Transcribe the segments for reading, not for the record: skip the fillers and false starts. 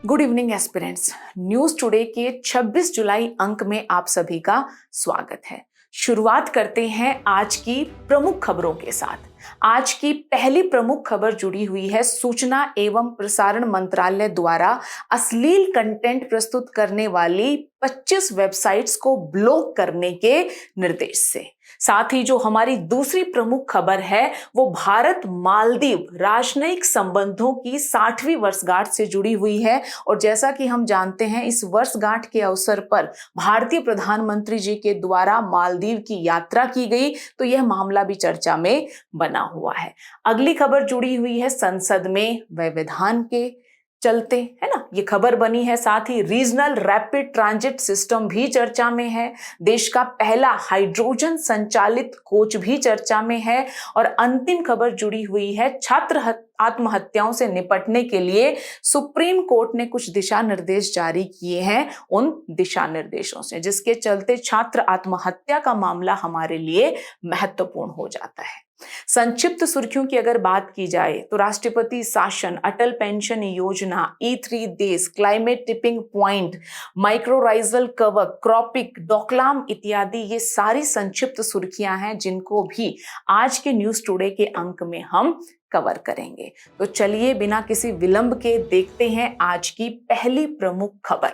Good evening aspirants. News today के 26 जुलाई अंक में आप सभी का स्वागत है। शुरुआत करते हैं आज की प्रमुख खबरों के साथ। आज की पहली प्रमुख खबर जुड़ी हुई है सूचना एवं प्रसारण मंत्रालय द्वारा अश्लील कंटेंट प्रस्तुत करने वाली 25 वेबसाइट्स को ब्लॉक करने के निर्देश से। साथ ही जो हमारी दूसरी प्रमुख खबर है वो भारत मालदीव राजनयिक संबंधों की 60वीं वर्षगांठ से जुड़ी हुई है। और जैसा कि हम जानते हैं, इस वर्षगांठ के अवसर पर भारतीय प्रधानमंत्री जी के द्वारा मालदीव की यात्रा की गई, तो यह मामला भी चर्चा में बना हुआ है। अगली खबर जुड़ी हुई है संसद में व्यवधान के चलते, है ना, ये खबर बनी है। साथ ही रीजनल रैपिड ट्रांजिट सिस्टम भी चर्चा में है। देश का पहला हाइड्रोजन संचालित कोच भी चर्चा में है। और अंतिम खबर जुड़ी हुई है छात्र आत्महत्याओं से निपटने के लिए सुप्रीम कोर्ट ने कुछ दिशा निर्देश जारी किए हैं, उन दिशा निर्देशों से, जिसके चलते छात्र आत्महत्या का मामला हमारे लिए महत्वपूर्ण हो जाता है। संक्षिप्त सुर्खियों की अगर बात की जाए तो राष्ट्रपति शासन, अटल पेंशन योजना, E3 देश, क्लाइमेट टिपिंग पॉइंट, माइक्रोराइजल कवर, क्रॉपिक, डोकलाम इत्यादि ये सारी संक्षिप्त सुर्खियां हैं जिनको भी आज के न्यूज टुडे के अंक में हम कवर करेंगे। तो चलिए बिना किसी विलंब के देखते हैं आज की पहली प्रमुख खबर।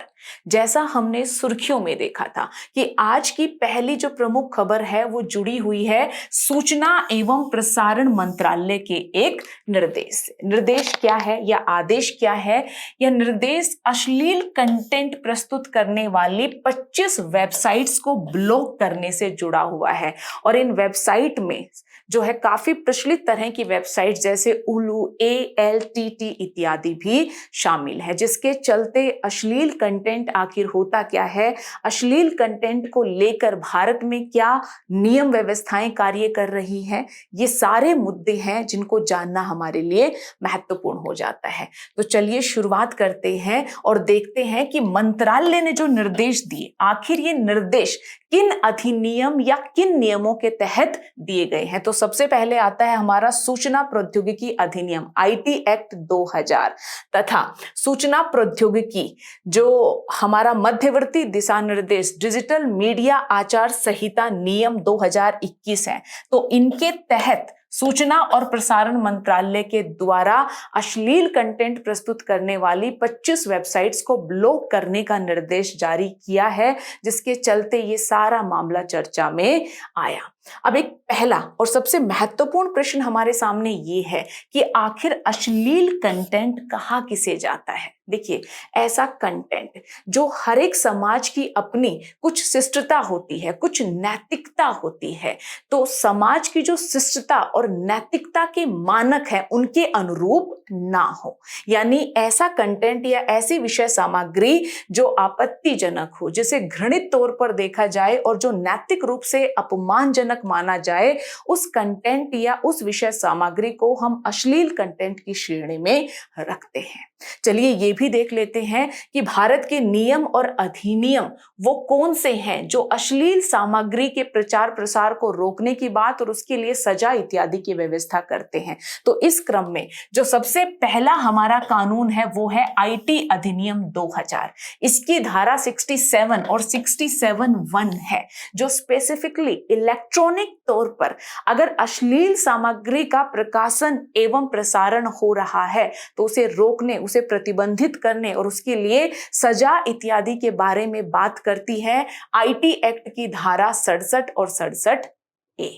जैसा हमने सुर्खियों में देखा था कि आज की पहली जो प्रमुख खबर है वो जुड़ी हुई है सूचना एवं प्रसारण मंत्रालय के एक निर्देश से। निर्देश क्या है या आदेश क्या है? यह निर्देश अश्लील कंटेंट प्रस्तुत करने वाली 25 वेबसाइट्स को ब्लॉक करने से जुड़ा हुआ है। और इन वेबसाइट में जो है काफी प्रचलित तरह की वेबसाइट जैसे उलू, ALTT इत्यादि भी शामिल है, जिसके चलते अश्लील कंटेंट आखिर होता क्या है, अश्लील कंटेंट को लेकर भारत में क्या नियम व्यवस्थाएं कार्य कर रही हैं, ये सारे मुद्दे हैं जिनको जानना हमारे लिए महत्वपूर्ण हो जाता है। तो चलिए शुरुआत करते हैं और देखते हैं कि मंत्रालय ने जो निर्देश दिए, आखिर ये निर्देश किन अधिनियम या किन नियमों के तहत दिए गए हैं। तो सबसे पहले आता है हमारा सूचना प्रौद्योगिकी अधिनियम IT एक्ट 2000 तथा सूचना प्रौद्योगिकी जो हमारा मध्यवर्ती दिशा निर्देश डिजिटल मीडिया आचार संहिता नियम 2021 है। तो इनके तहत सूचना और प्रसारण मंत्रालय के द्वारा अश्लील कंटेंट प्रस्तुत करने वाली 25 वेबसाइट्स को ब्लॉक करने का निर्देश जारी किया है, जिसके चलते ये सारा मामला चर्चा में आया। अब एक पहला और सबसे महत्वपूर्ण प्रश्न हमारे सामने ये है कि आखिर अश्लील कंटेंट कहा किसे जाता है। देखिए, ऐसा कंटेंट जो हर एक समाज की अपनी कुछ शिष्टता होती है, कुछ नैतिकता होती है, तो समाज की जो शिष्टता और नैतिकता के मानक है उनके अनुरूप ना हो, यानी ऐसा कंटेंट या ऐसी विषय सामग्री जो आपत्तिजनक हो, जिसे घृणित तौर पर देखा जाए और जो नैतिक रूप से अपमानजनक माना जाए, उस कंटेंट या उस विषय सामग्री को हम अश्लील कंटेंट की श्रेणी में रखते हैं। चलिए ये भी देख लेते हैं कि भारत के नियम और अधिनियम वो कौन से हैं जो अश्लील सामग्री के प्रचार प्रसार को रोकने की बात और उसके लिए सजा इत्यादि की व्यवस्था करते हैं। तो इस क्रम में जो सबसे पहला हमारा कानून है वो है IT अधिनियम 2000। इसकी धारा 67 और 67(1) है, जो स्पेसिफिकली इलेक्ट्रॉनिक तौर पर अगर अश्लील सामग्री का प्रकाशन एवं प्रसारण हो रहा है तो उसे रोकने, उसे प्रतिबंधित करने और उसके लिए सजा इत्यादि के बारे में बात करती है IT एक्ट की धारा 67 और 67A।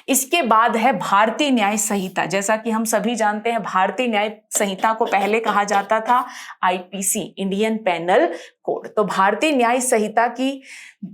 इसके बाद है भारतीय न्याय संहिता। जैसा कि हम सभी जानते हैं, भारतीय न्याय संहिता को पहले कहा जाता था IPC, इंडियन पेनल कोड। तो भारतीय न्याय संहिता की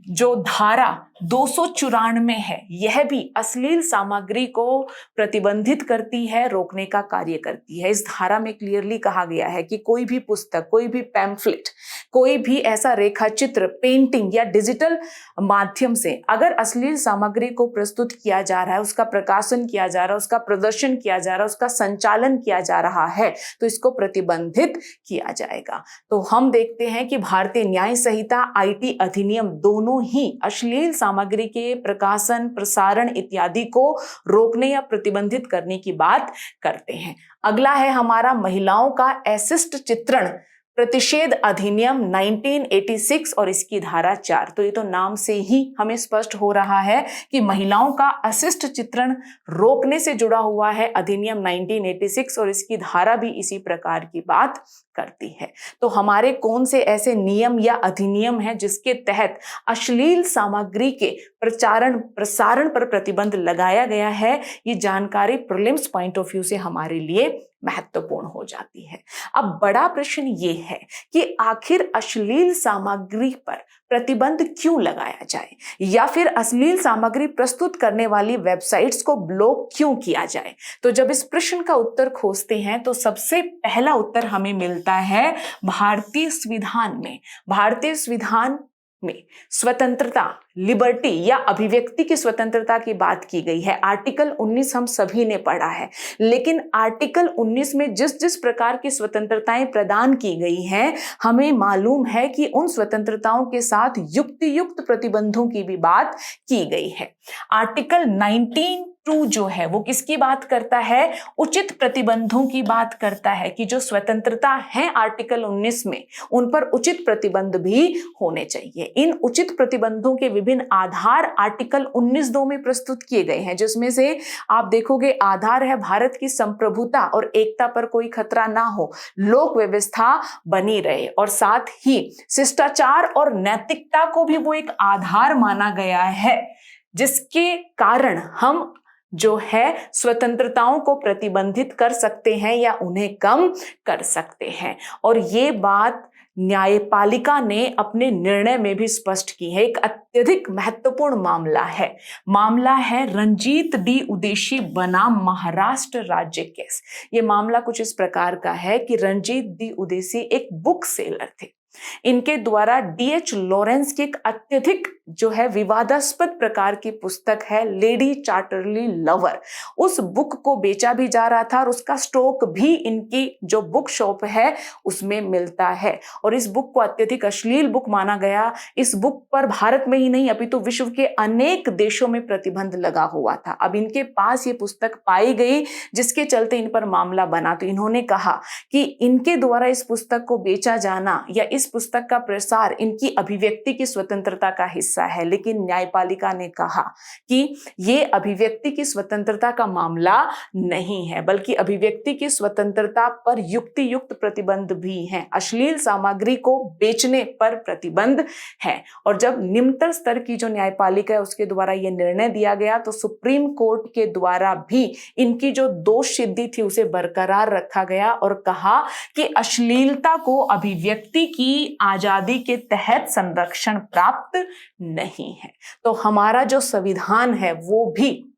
जो धारा 294 है, यह भी अश्लील सामग्री को प्रतिबंधित करती है, रोकने का कार्य करती है। इस धारा में क्लियरली कहा गया है कि कोई भी पुस्तक, कोई भी पैम्फलेट, कोई भी ऐसा रेखा चित्र, पेंटिंग या डिजिटल माध्यम से अगर अश्लील सामग्री को प्रस्तुत किया जा रहा है, उसका प्रकाशन किया जा रहा है, उसका प्रदर्शन किया जा रहा है, उसका संचालन किया जा रहा है, तो इसको प्रतिबंधित किया जाएगा। तो हम देखते हैं कि भारतीय न्याय संहिता, IT अधिनियम दोनों ही अश्लील सामग्री के प्रकाशन, प्रसारण इत्यादि को रोकने या प्रतिबंधित करने की बात करते हैं। अगला है हमारा महिलाओं का अशिष्ट चित्रण प्रतिषेध अधिनियम 1986 और इसकी धारा 4। तो ये तो नाम से ही हमें स्पष्ट हो रहा है कि महिलाओं का अशिष्ट चित्रण रोकने से जुड़ा हुआ है अधिनियम 1986 और इसकी धारा भी इसी प्रकार की बात करती है। तो हमारे कौन से ऐसे नियम या अधिनियम हैं जिसके तहत अश्लील सामग्री के प्रसारण पर प्रतिबंध लगाया गया है? ये जानकारी प्रीलिम्स पॉइंट ऑफ व्यू से हमारे लिए महत्वपूर्ण हो जाती है। अब बड़ा प्रश्न ये है कि आखिर अश्लील सामग्री पर प्रतिबंध क्यों लगाया जाए, या फिर अश्लील सामग्री प्रस्तुत करने वाली वेबसाइट्स को ब्लॉक क्यों किया जाए? तो जब इस प्रश्न का उत्तर खोजते हैं तो सबसे पहला उत्तर हमें मिलता है भारतीय संविधान में। भारतीय संविधान में स्वतंत्रता, लिबर्टी या अभिव्यक्ति की स्वतंत्रता की बात की गई है। आर्टिकल 19 हम सभी ने पढ़ा है, लेकिन आर्टिकल 19 में जिस जिस प्रकार की स्वतंत्रताएं प्रदान की गई हैं, हमें मालूम है कि उन स्वतंत्रताओं के साथ युक्त प्रतिबंधों की भी बात की गई है। आर्टिकल 19(2) जो है वो किसकी बात करता है? उचित प्रतिबंधों की बात करता है कि जो स्वतंत्रता है आर्टिकल 19 में, उन पर उचित प्रतिबंध भी होने चाहिए। इन उचित प्रतिबंधों के विभिन्न आधार आर्टिकल 19(2) में प्रस्तुत किए गए हैं, जिसमें से आप देखोगे आधार है भारत की संप्रभुता और एकता पर कोई खतरा ना हो, लोक व्यवस्था बनी रहे, और साथ ही शिष्टाचार और नैतिकता को भी वो एक आधार माना गया है, जिसके कारण हम जो है स्वतंत्रताओं को प्रतिबंधित कर सकते हैं या उन्हें कम कर सकते हैं। और ये बात न्यायपालिका ने अपने निर्णय में भी स्पष्ट की है। एक अत्यधिक महत्वपूर्ण मामला है रंजीत डी उदेशी बनाम महाराष्ट्र राज्य केस। ये मामला कुछ इस प्रकार का है कि रंजीत डी उदेशी एक बुक सेलर थे। इनके द्वारा D.H. लॉरेंस की एक अत्यधिक जो है विवादास्पद प्रकार की पुस्तक है लेडी चार्टरली लवर, उस बुक को बेचा भी जा रहा था और उसका स्टॉक भी इनकी जो बुक शॉप है उसमें मिलता है, और इस बुक को अत्यधिक अश्लील बुक माना गया। इस बुक पर भारत में ही नहीं अपितु विश्व के अनेक देशों में प्रतिबंध लगा हुआ था। अब इनके पास ये पुस्तक पाई गई, जिसके चलते इन पर मामला बना। तो इन्होंने कहा कि इनके द्वारा इस पुस्तक को बेचा जाना या इस पुस्तक का प्रसार इनकी अभिव्यक्ति की स्वतंत्रता का हिस्सा है, लेकिन न्यायपालिका ने कहा कि ये अभिव्यक्ति की स्वतंत्रता का मामला नहीं है, बल्कि अभिव्यक्ति की स्वतंत्रता पर युक्त प्रतिबंध भी हैं। अश्लील सामग्री को बेचने पर प्रतिबंध है। और जब निम्नतर स्तर की जो न्यायपालिका है उसके द्वारा यह निर्णय दिया गया, तो सुप्रीम कोर्ट के द्वारा भी इनकी जो दोष सिद्धि थी उसे बरकरार रखा गया और कहा कि अश्लीलता को अभिव्यक्ति की आजादी के तहत संरक्षण प्राप्त नहीं है। तो हमारा जो संविधान है वो भी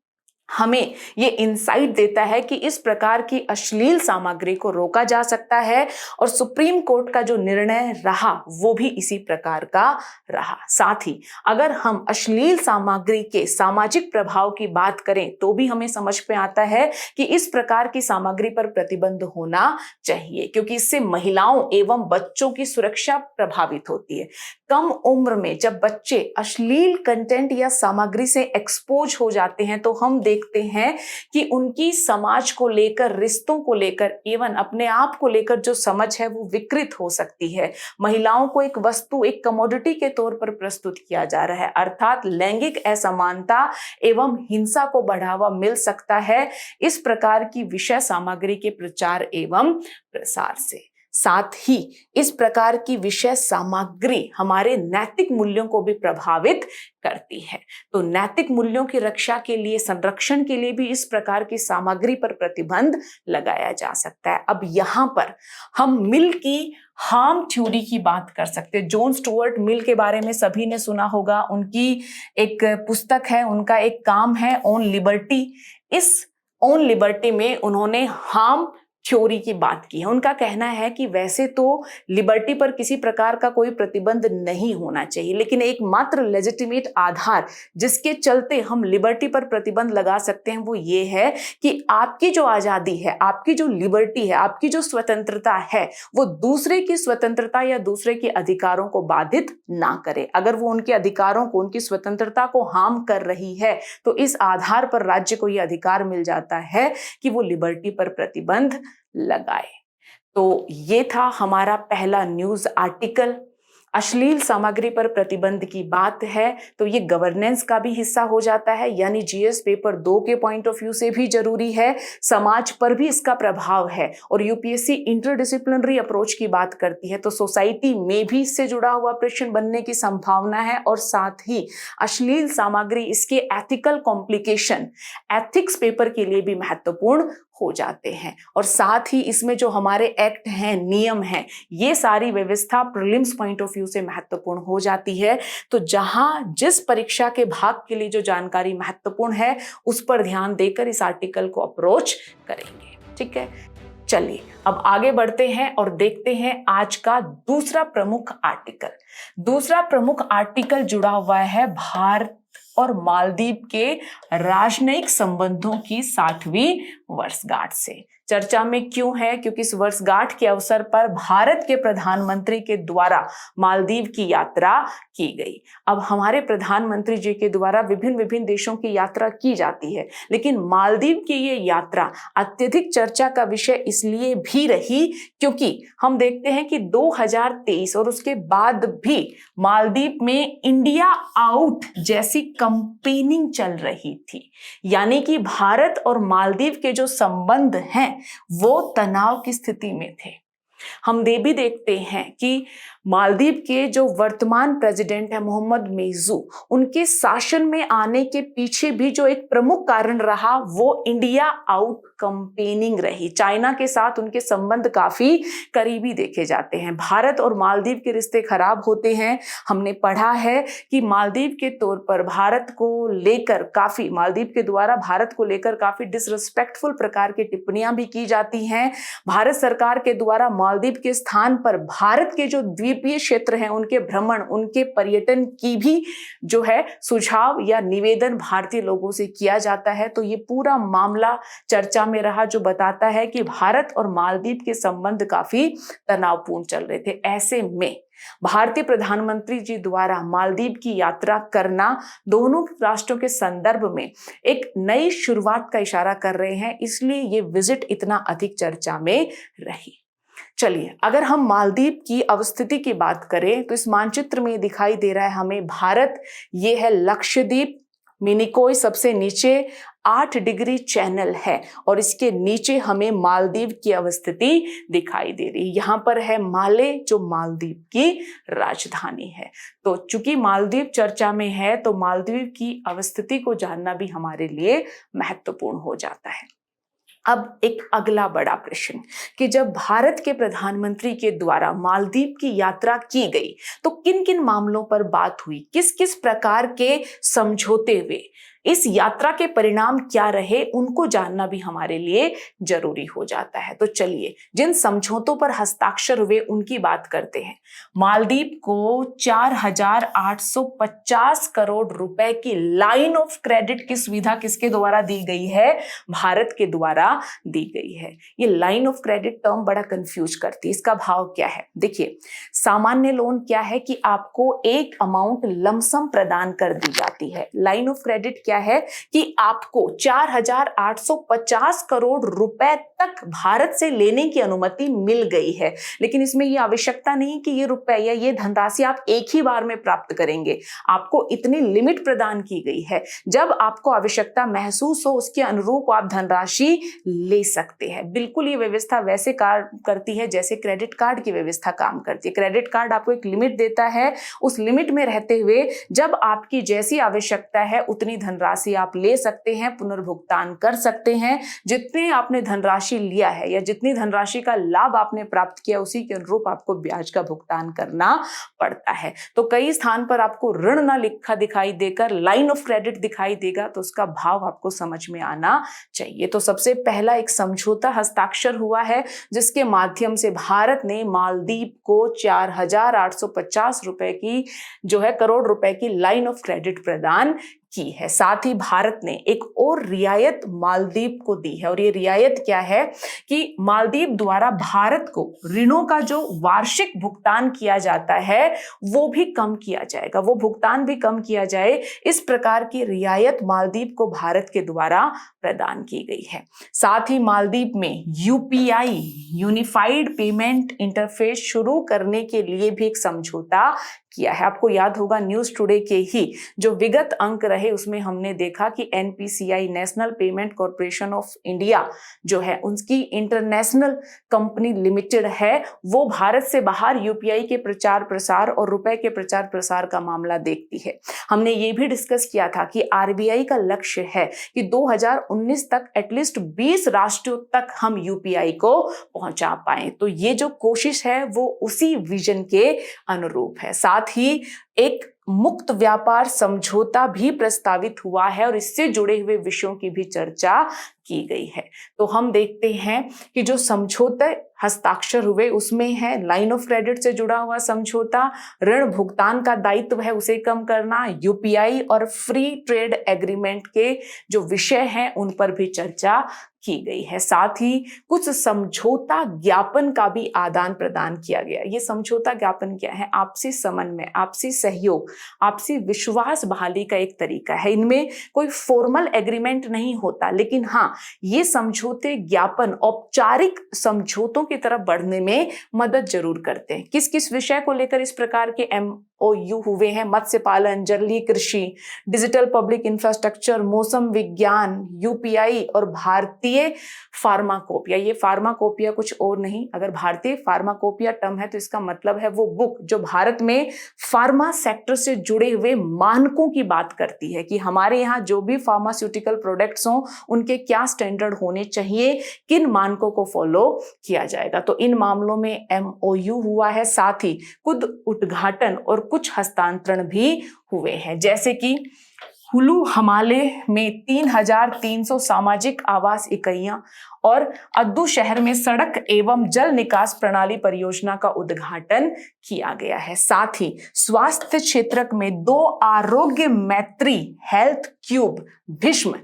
हमें ये इंसाइट देता है कि इस प्रकार की अश्लील सामग्री को रोका जा सकता है, और सुप्रीम कोर्ट का जो निर्णय रहा वो भी इसी प्रकार का रहा। साथ ही अगर हम अश्लील सामग्री के सामाजिक प्रभाव की बात करें तो भी हमें समझ में आता है कि इस प्रकार की सामग्री पर प्रतिबंध होना चाहिए, क्योंकि इससे महिलाओं एवं बच्चों की सुरक्षा प्रभावित होती है। कम उम्र में जब बच्चे अश्लील कंटेंट या सामग्री से एक्सपोज हो जाते हैं तो हम देखते हैं कि उनकी समाज को लेकर, रिश्तों को लेकर, एवं अपने आप को लेकर जो समझ है वो विकृत हो सकती है। महिलाओं को एक वस्तु, एक कमोडिटी के तौर पर प्रस्तुत किया जा रहा है, अर्थात लैंगिक असमानता एवं हिंसा को बढ़ावा मिल सकता है इस प्रकार की विषय सामग्री के प्रचार एवं प्रसार से। साथ ही इस प्रकार की विषय सामग्री हमारे नैतिक मूल्यों को भी प्रभावित करती है। तो नैतिक मूल्यों की रक्षा के लिए, संरक्षण के लिए भी इस प्रकार की सामग्री पर प्रतिबंध लगाया जा सकता है। अब यहाँ पर हम मिल की हार्म थ्योरी की बात कर सकते हैं। जॉन स्टुअर्ट मिल के बारे में सभी ने सुना होगा। उनकी एक पुस्तक है, उनका एक काम है ऑन लिबर्टी। इस ऑन लिबर्टी में उन्होंने हार्म थ्योरी की बात की है। उनका कहना है कि वैसे तो लिबर्टी पर किसी प्रकार का कोई प्रतिबंध नहीं होना चाहिए, लेकिन एकमात्र लेजिटिमेट आधार जिसके चलते हम लिबर्टी पर प्रतिबंध लगा सकते हैं वो ये है कि आपकी जो आजादी है, आपकी जो लिबर्टी है, आपकी जो स्वतंत्रता है, वो दूसरे की स्वतंत्रता या दूसरे के अधिकारों को बाधित ना करे। अगर वो उनके अधिकारों को, उनकी स्वतंत्रता को हार्म कर रही है तो इस आधार पर राज्य को यह अधिकार मिल जाता है कि वो लिबर्टी पर प्रतिबंध लगाए। तो ये था हमारा पहला न्यूज आर्टिकल। अश्लील सामग्री पर प्रतिबंध की बात है तो ये गवर्नेंस का भी हिस्सा हो जाता है, यानी जीएस पेपर 2 के पॉइंट ऑफ व्यू से भी जरूरी है, समाज पर भी इसका प्रभाव है। और यूपीएससी इंटरडिसिप्लिनरी अप्रोच की बात करती है तो सोसाइटी में भी इससे जुड़ा हुआ प्रश्न बनने की संभावना है। और साथ ही अश्लील सामग्री, इसके एथिकल कॉम्प्लिकेशन एथिक्स पेपर के लिए भी महत्वपूर्ण हो जाते हैं। और साथ ही इसमें जो हमारे एक्ट हैं, नियम हैं, ये सारी व्यवस्था प्रीलिम्स पॉइंट ऑफ व्यू से महत्वपूर्ण हो जाती है। तो जहां जिस परीक्षा के भाग के लिए जो जानकारी महत्वपूर्ण है उस पर ध्यान देकर इस आर्टिकल को अप्रोच करेंगे। ठीक है, चलिए अब आगे बढ़ते हैं और देखते हैं आज का दूसरा प्रमुख आर्टिकल। दूसरा प्रमुख आर्टिकल जुड़ा हुआ है भारत और मालदीव के राजनयिक संबंधों की 60वीं वर्षगांठ से। चर्चा में क्यों है? क्योंकि इस वर्षगांठ के अवसर पर भारत के प्रधानमंत्री के द्वारा मालदीव की यात्रा की गई। अब हमारे प्रधानमंत्री जी के द्वारा विभिन्न विभिन्न देशों की यात्रा की जाती है, लेकिन मालदीव की ये यात्रा अत्यधिक चर्चा का विषय इसलिए भी रही क्योंकि हम देखते हैं कि 2023 और उसके बाद भी मालदीव में इंडिया आउट जैसी कंपेनिंग चल रही थी, यानी कि भारत और मालदीव के जो संबंध हैं वो तनाव की स्थिति में थे। हम ये भी देखते हैं कि मालदीव के जो वर्तमान प्रेसिडेंट है मोहम्मद मेजू, उनके शासन में आने के पीछे भी जो एक प्रमुख कारण रहा वो इंडिया आउट कंपेनिंग रही। चाइना के साथ उनके संबंध काफी करीबी देखे जाते हैं। भारत और मालदीव के रिश्ते खराब होते हैं। हमने पढ़ा है कि मालदीव के तौर पर भारत को लेकर काफी, मालदीव के द्वारा भारत को लेकर काफी डिसरिस्पेक्टफुल प्रकार की टिप्पणियां भी की जाती हैं। भारत सरकार के द्वारा मालदीव के स्थान पर भारत के जो द्वीपीय क्षेत्र हैं उनके भ्रमण, उनके पर्यटन की भी जो है सुझाव या निवेदन भारतीय लोगों से किया जाता है। तो ये पूरा मामला चर्चा में रहा, जो बताता है कि भारत और मालदीव के संबंध काफी तनावपूर्ण चल रहे थे। ऐसे में भारतीय प्रधानमंत्री जी द्वारा मालदीव की यात्रा करना दोनों राष्ट्रों के संदर्भ में एक नई शुरुआत का इशारा कर रहे हैं, इसलिए ये विजिट इतना अधिक चर्चा में रही। चलिए, अगर हम मालदीव की अवस्थिति की बात करें तो इस मानचित्र में दिखाई दे रहा है हमें भारत, ये है लक्षद्वीप, मिनिकोय सबसे नीचे 8 डिग्री चैनल है और इसके नीचे हमें मालदीव की अवस्थिति दिखाई दे रही है। यहाँ पर है माले, जो मालदीव की राजधानी है। तो चूंकि मालदीव चर्चा में है तो मालदीव की अवस्थिति को जानना भी हमारे लिए महत्वपूर्ण हो जाता है। अब एक अगला बड़ा प्रश्न कि जब भारत के प्रधानमंत्री के द्वारा मालदीव की यात्रा की गई तो किन किन मामलों पर बात हुई, किस किस प्रकार के समझौते हुए, इस यात्रा के परिणाम क्या रहे, उनको जानना भी हमारे लिए जरूरी हो जाता है। तो चलिए जिन समझौतों पर हस्ताक्षर हुए उनकी बात करते हैं। मालदीव को 4,850 करोड़ रुपए की लाइन ऑफ क्रेडिट की सुविधा किसके द्वारा दी गई है? भारत के द्वारा दी गई है। ये लाइन ऑफ क्रेडिट टर्म बड़ा कंफ्यूज करती है। इसका भाव क्या है? देखिए, सामान्य लोन क्या है कि आपको एक अमाउंट लमसम प्रदान कर दी जाती है। लाइन ऑफ क्रेडिट क्या है कि आपको 4,850 करोड़ रुपए तक भारत से लेने की अनुमति मिल गई है, लेकिन इसमें यह आवश्यकता नहीं कि ये रुपए या ये धनराशि आप एक ही बार में प्राप्त करेंगे। आपको इतनी लिमिट प्रदान की गई है, जब आपको आवश्यकता महसूस हो उसके अनुरूप आप धनराशि ले सकते हैं। बिल्कुल ये व्यवस्था वैसे कार्य करती है जैसे क्रेडिट कार्ड की व्यवस्था काम करती है। क्रेडिट कार्ड आपको एक लिमिट देता है, उस लिमिट में रहते हुए जब आपकी जैसी आवश्यकता है उतनी धनराशि आप ले सकते हैं, पुनर्भुगतान कर सकते हैं। जितने आपने धनराशि लिया है या जितनी धनराशि का लाभ आपने प्राप्त किया उसी के अनुरूप आपको ब्याज का भुगतान करना पड़ता है। तो कई स्थान पर आपको ऋण ना लिखा दिखाई देकर लाइन ऑफ क्रेडिट दिखाई देगा, तो उसका भाव आपको समझ में आना चाहिए। तो सबसे पहला एक समझौता हस्ताक्षर हुआ है जिसके माध्यम से भारत ने मालदीव को 4,850 रुपए की जो है करोड़ रुपए की लाइन ऑफ क्रेडिट प्रदान की है। साथ ही भारत ने एक और रियायत मालदीव को दी है, और ये रियायत क्या है कि मालदीव द्वारा भारत को ऋणों का जो वार्षिक भुगतान किया जाता है वो भी कम किया जाएगा, वो भुगतान भी कम किया जाए, इस प्रकार की रियायत मालदीव को भारत के द्वारा प्रदान की गई है। साथ ही मालदीव में यूपीआई यूनिफाइड पेमेंट इंटरफेस शुरू करने के लिए भी एक समझौता किया है। आपको याद होगा न्यूज टुडे के ही जो विगत अंक रहे उसमें हमने देखा कि NPCI national payment corporation of India जो है उनकी इंटरनेशनल कंपनी लिमिटेड है, वो भारत से बाहर यूपीआई के प्रचार प्रसार और रुपए के प्रचार प्रसार का मामला देखती है। हमने ये भी डिस्कस किया था कि आरबीआई का लक्ष्य है कि 2019 तक एटलीस्ट 20 राष्ट्रों तक हम यूपीआई को पहुंचा पाए। तो ये जो कोशिश है वो उसी विजन के अनुरूप है। साथ ही एक मुक्त व्यापार समझौता भी प्रस्तावित हुआ है और इससे जुड़े हुए विषयों की भी चर्चा की गई है। तो हम देखते हैं कि जो समझौते हस्ताक्षर हुए उसमें है लाइन ऑफ क्रेडिट से जुड़ा हुआ समझौता, ऋण भुगतान का दायित्व है उसे कम करना, यूपीआई और फ्री ट्रेड एग्रीमेंट के जो विषय हैं उन पर भी चर्चा की गई है। साथ ही कुछ समझौता ज्ञापन का भी आदान प्रदान किया गया। ये समझौता ज्ञापन क्या है? आपसी समन्वय, आपसी सहयोग, आपसी विश्वास बहाली का एक तरीका है। इनमें कोई फॉर्मल एग्रीमेंट नहीं होता, लेकिन हाँ ये समझौते ज्ञापन औपचारिक समझौतों की तरफ बढ़ने में मदद जरूर करते हैं। किस किस विषय को लेकर इस प्रकार के MOU हुए हैं? मत्स्य पालन, जलीय कृषि, डिजिटल पब्लिक इंफ्रास्ट्रक्चर, मौसम विज्ञान, यूपीआई और भारतीय फार्माकोपिया। ये फार्माकोपिया कुछ और नहीं, अगर भारतीय फार्माकोपिया टर्म है तो इसका मतलब है वो बुक जो भारत में फार्मा सेक्टर से जुड़े हुए मानकों की बात करती है कि हमारे यहाँ जो भी फार्मास्यूटिकल प्रोडक्ट्स हों उनके क्या स्टैंडर्ड होने चाहिए, किन मानकों को फॉलो किया जाएगा। तो इन मामलों में MOU हुआ है। साथ ही खुद उद्घाटन और कुछ हस्तांतरण भी हुए हैं, जैसे कि कुल्लू हमाले में 3,300 सामाजिक आवास इकाइयां और अद्दू शहर में सड़क एवं जल निकास प्रणाली परियोजना का उद्घाटन किया गया है। साथ ही स्वास्थ्य क्षेत्र में 2 आरोग्य मैत्री हेल्थ क्यूब भीष्म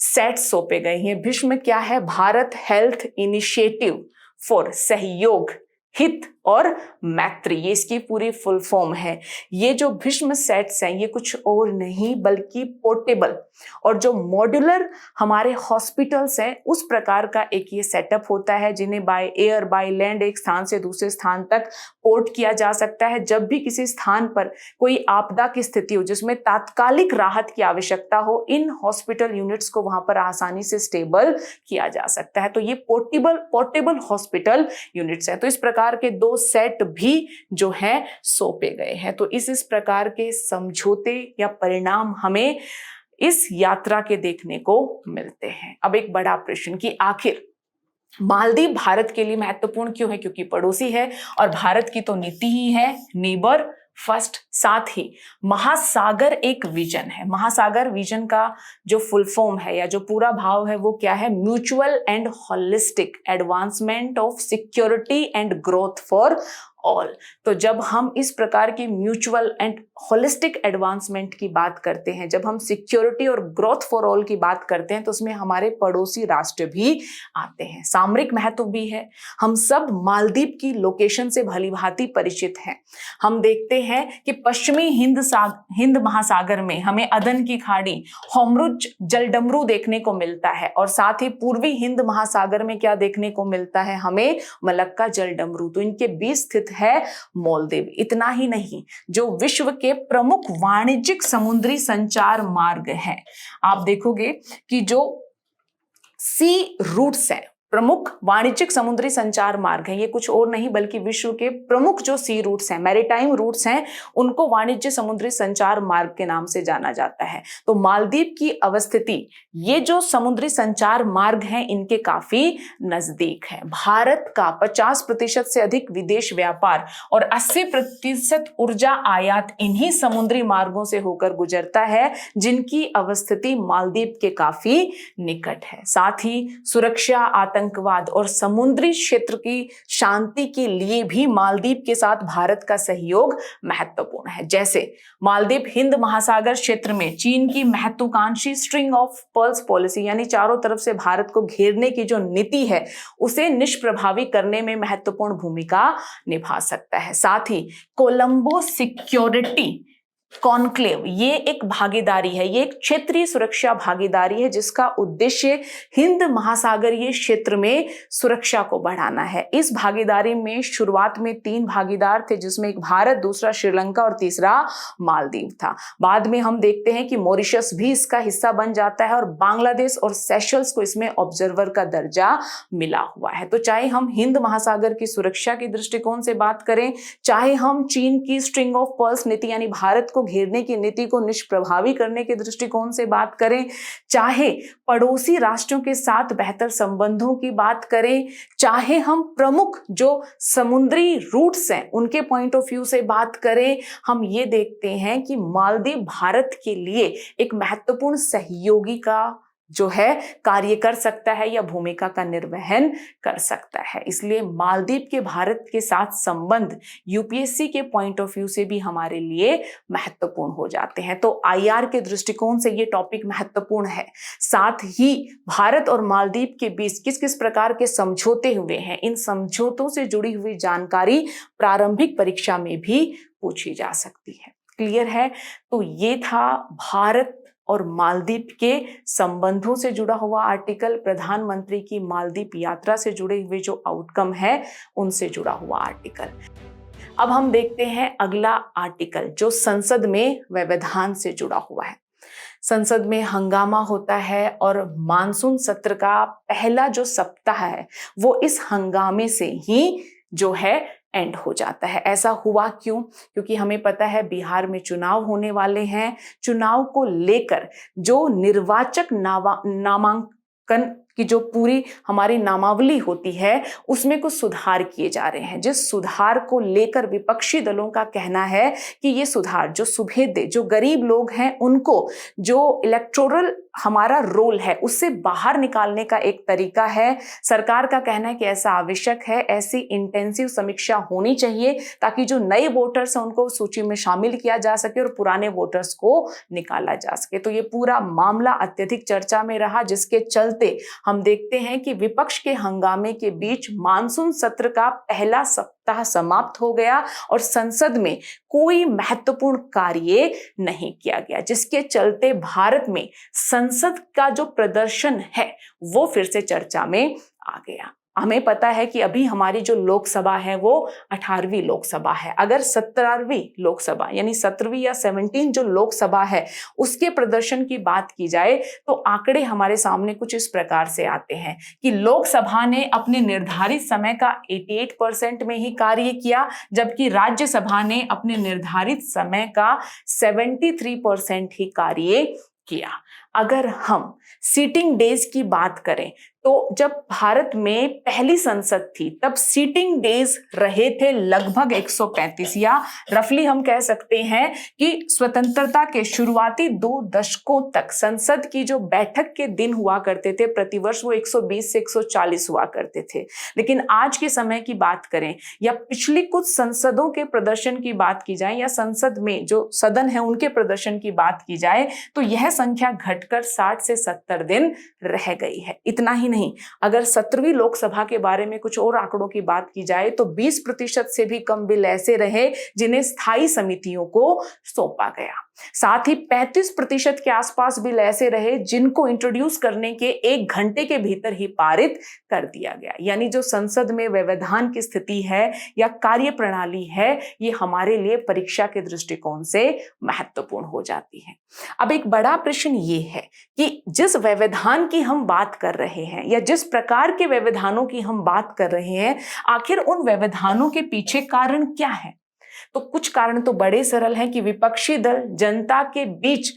सेट सौंपे गए हैं। भीष्म क्या है? भारत हेल्थ इनिशिएटिव फॉर सहयोग, हित और मैत्री, ये इसकी पूरी फुल फॉर्म है। ये जो भीष्म सेट्स हैं ये कुछ और नहीं बल्कि पोर्टेबल और जो मॉड्यूलर हमारे हॉस्पिटल्स हैं उस प्रकार का एक ये सेटअप होता है, जिन्हें बाय एयर बाय लैंड एक स्थान से दूसरे स्थान तक पोर्ट किया जा सकता है। जब भी किसी स्थान पर कोई आपदा की स्थिति हो जिसमें तात्कालिक राहत की आवश्यकता हो, इन हॉस्पिटल यूनिट्स को वहां पर आसानी से स्टेबल किया जा सकता है। तो ये पोर्टेबल हॉस्पिटल यूनिट्स हैं। तो इस प्रकार के 2 सेट भी जो है सौंपे गए हैं। तो इस प्रकार के समझौते या परिणाम हमें इस यात्रा के देखने को मिलते हैं। अब एक बड़ा प्रश्न कि आखिर मालदीव भारत के लिए महत्वपूर्ण क्यों है? क्योंकि पड़ोसी है और भारत की तो नीति ही है नेबर फर्स्ट। साथ ही महासागर एक विजन है। महासागर विजन का जो फुल फॉर्म है या जो पूरा भाव है वो क्या है? Mutual and holistic advancement of security and growth for all. तो जब हम इस प्रकार की म्यूचुअल एंड होलिस्टिक एडवांसमेंट की बात करते हैं, जब हम सिक्योरिटी और ग्रोथ फॉर ऑल की बात करते हैं, तो उसमें हमारे पड़ोसी राष्ट्र भी आते हैं। सामरिक महत्व भी है। हम सब मालदीव की लोकेशन से भलीभांति परिचित हैं। हम देखते हैं कि पश्चिमी हिंद महासागर में हमें अदन की खाड़ी, होमरुज जलडमरू देखने को मिलता है और साथ ही पूर्वी हिंद महासागर में क्या देखने को मिलता है? हमें मलक्का जलडमरू। तो इनके बीच स्थित है मालदीव। इतना ही नहीं, जो विश्व के प्रमुख वाणिज्यिक समुद्री संचार मार्ग हैं, आप देखोगे कि जो सी रूट्स हैं, प्रमुख वाणिज्यिक समुद्री संचार मार्ग है, ये कुछ और नहीं बल्कि विश्व के प्रमुख जो सी रूट्स हैं, मैरीटाइम रूट्स हैं, उनको वाणिज्य समुद्री संचार मार्ग के नाम से जाना जाता है। तो मालदीव की अवस्थिति ये जो समुद्री संचार मार्ग हैं इनके काफी नजदीक है। भारत का 50% से अधिक विदेश व्यापार और 80% ऊर्जा आयात इन्हीं समुद्री मार्गों से होकर गुजरता है, जिनकी अवस्थिति मालदीव के काफी निकट है। साथ ही सुरक्षा, आतंकवाद और समुद्री क्षेत्र की शांति के लिए भी मालदीव के साथ भारत का सहयोग महत्वपूर्ण है। जैसे मालदीव हिंद महासागर क्षेत्र में चीन की महत्वाकांक्षी स्ट्रिंग ऑफ पर्ल्स पॉलिसी यानी चारों तरफ से भारत को घेरने की जो नीति है उसे निष्प्रभावी करने में महत्वपूर्ण भूमिका निभा सकता है। साथ ही कोलंबो सिक्योरिटी कॉन्क्लेव ये एक भागीदारी है, ये एक क्षेत्रीय सुरक्षा भागीदारी है जिसका उद्देश्य हिंद महासागरीय क्षेत्र में सुरक्षा को बढ़ाना है। इस भागीदारी में शुरुआत में 3 भागीदार थे जिसमें एक भारत, दूसरा श्रीलंका और तीसरा मालदीव था। बाद में हम देखते हैं कि मॉरिशस भी इसका हिस्सा बन जाता है और बांग्लादेश और सेशल्स को इसमें ऑब्जर्वर का दर्जा मिला हुआ है। तो चाहे हम हिंद महासागर की सुरक्षा के दृष्टिकोण से बात करें, चाहे हम चीन की स्ट्रिंग ऑफ पर्ल्स नीति यानी भारत घेरने की नीति को निष्प्रभावी करने के दृष्टिकोण से बात करें, चाहे पड़ोसी राष्ट्रों के साथ बेहतर संबंधों की बात करें, चाहे हम प्रमुख जो समुद्री रूट्स हैं उनके पॉइंट ऑफ व्यू से बात करें, हम ये देखते हैं कि मालदीव भारत के लिए एक महत्वपूर्ण सहयोगी का जो है कार्य कर सकता है या भूमिका का निर्वहन कर सकता है। इसलिए मालदीव के भारत के साथ संबंध यूपीएससी के पॉइंट ऑफ व्यू से भी हमारे लिए महत्वपूर्ण हो जाते हैं। तो आईआर के दृष्टिकोण से ये टॉपिक महत्वपूर्ण है। साथ ही भारत और मालदीव के बीच किस किस प्रकार के समझौते हुए हैं, इन समझौतों से जुड़ी हुई जानकारी प्रारंभिक परीक्षा में भी पूछी जा सकती है। क्लियर है? तो ये था भारत और मालदीव के संबंधों से जुड़ा हुआ आर्टिकल, प्रधानमंत्री की मालदीव यात्रा से जुड़े हुए जो आउटकम है उनसे जुड़ा हुआ आर्टिकल। अब हम देखते हैं अगला आर्टिकल जो संसद में व्यवधान से जुड़ा हुआ है। संसद में हंगामा होता है और मानसून सत्र का पहला जो सप्ताह है वो इस हंगामे से ही जो है एंड हो जाता है। ऐसा हुआ क्यों? क्योंकि हमें पता है बिहार में चुनाव होने वाले हैं। चुनाव को लेकर जो निर्वाचक नामांकन की जो पूरी हमारी नामावली होती है उसमें कुछ सुधार किए जा रहे हैं, जिस सुधार को लेकर विपक्षी दलों का कहना है कि ये सुधार जो सुभेदे, जो गरीब लोग हैं उनको जो इलेक्टोरल हमारा रोल है उससे बाहर निकालने का एक तरीका है। सरकार का कहना है कि ऐसा आवश्यक है, ऐसी इंटेंसिव समीक्षा होनी चाहिए ताकि जो नए वोटर्स हैं उनको सूची में शामिल किया जा सके और पुराने वोटर्स को निकाला जा सके। तो ये पूरा मामला अत्यधिक चर्चा में रहा, जिसके चलते हम देखते हैं कि विपक्ष के हंगामे के बीच मानसून सत्र का पहला सप्ताह समाप्त हो गया और संसद में कोई महत्वपूर्ण कार्य नहीं किया गया, जिसके चलते भारत में संसद का जो प्रदर्शन है वो फिर से चर्चा में आ गया। हमें पता है कि अभी हमारी जो लोकसभा है वो 18वीं लोकसभा है। अगर 17वीं लोकसभा यानी 17वीं या 17 जो लोकसभा है उसके प्रदर्शन की बात की जाए तो आंकड़े हमारे सामने कुछ इस प्रकार से आते हैं कि लोकसभा ने अपने निर्धारित समय का 88% में ही कार्य किया, जबकि राज्यसभा ने अपने निर्धारित समय का 73% ही कार्य किया। अगर हम सीटिंग डेज की बात करें तो जब भारत में पहली संसद थी तब सीटिंग डेज रहे थे लगभग 135 या रफली हम कह सकते हैं कि स्वतंत्रता के शुरुआती 2 दशकों तक संसद की जो बैठक के दिन हुआ करते थे प्रतिवर्ष वो 120 से 140 हुआ करते थे। लेकिन आज के समय की बात करें या पिछली कुछ संसदों के प्रदर्शन की बात की जाए या संसद में जो सदन है उनके प्रदर्शन की बात की जाए तो यह संख्या घटकर 60 से 70 दिन रह गई है। इतना ही नहीं, अगर 17वीं लोकसभा के बारे में कुछ और आंकड़ों की बात की जाए तो 20% से भी कम बिल ऐसे रहे जिन्हें स्थायी समितियों को सौंपा गया। साथ ही 35% के आसपास बिल ऐसे रहे जिनको इंट्रोड्यूस करने के 1 घंटे के भीतर ही पारित कर दिया गया। यानी जो संसद में व्यवधान की स्थिति है या कार्य प्रणाली है ये हमारे लिए परीक्षा के दृष्टिकोण से महत्वपूर्ण हो जाती है। अब एक बड़ा प्रश्न ये है कि जिस व्यवधान की हम बात कर रहे हैं या जिस प्रकार के व्यवधानों की हम बात कर रहे हैं, आखिर उन व्यवधानों के पीछे कारण क्या है? तो कुछ कारण तो बड़े सरल हैं कि विपक्षी दल जनता के बीच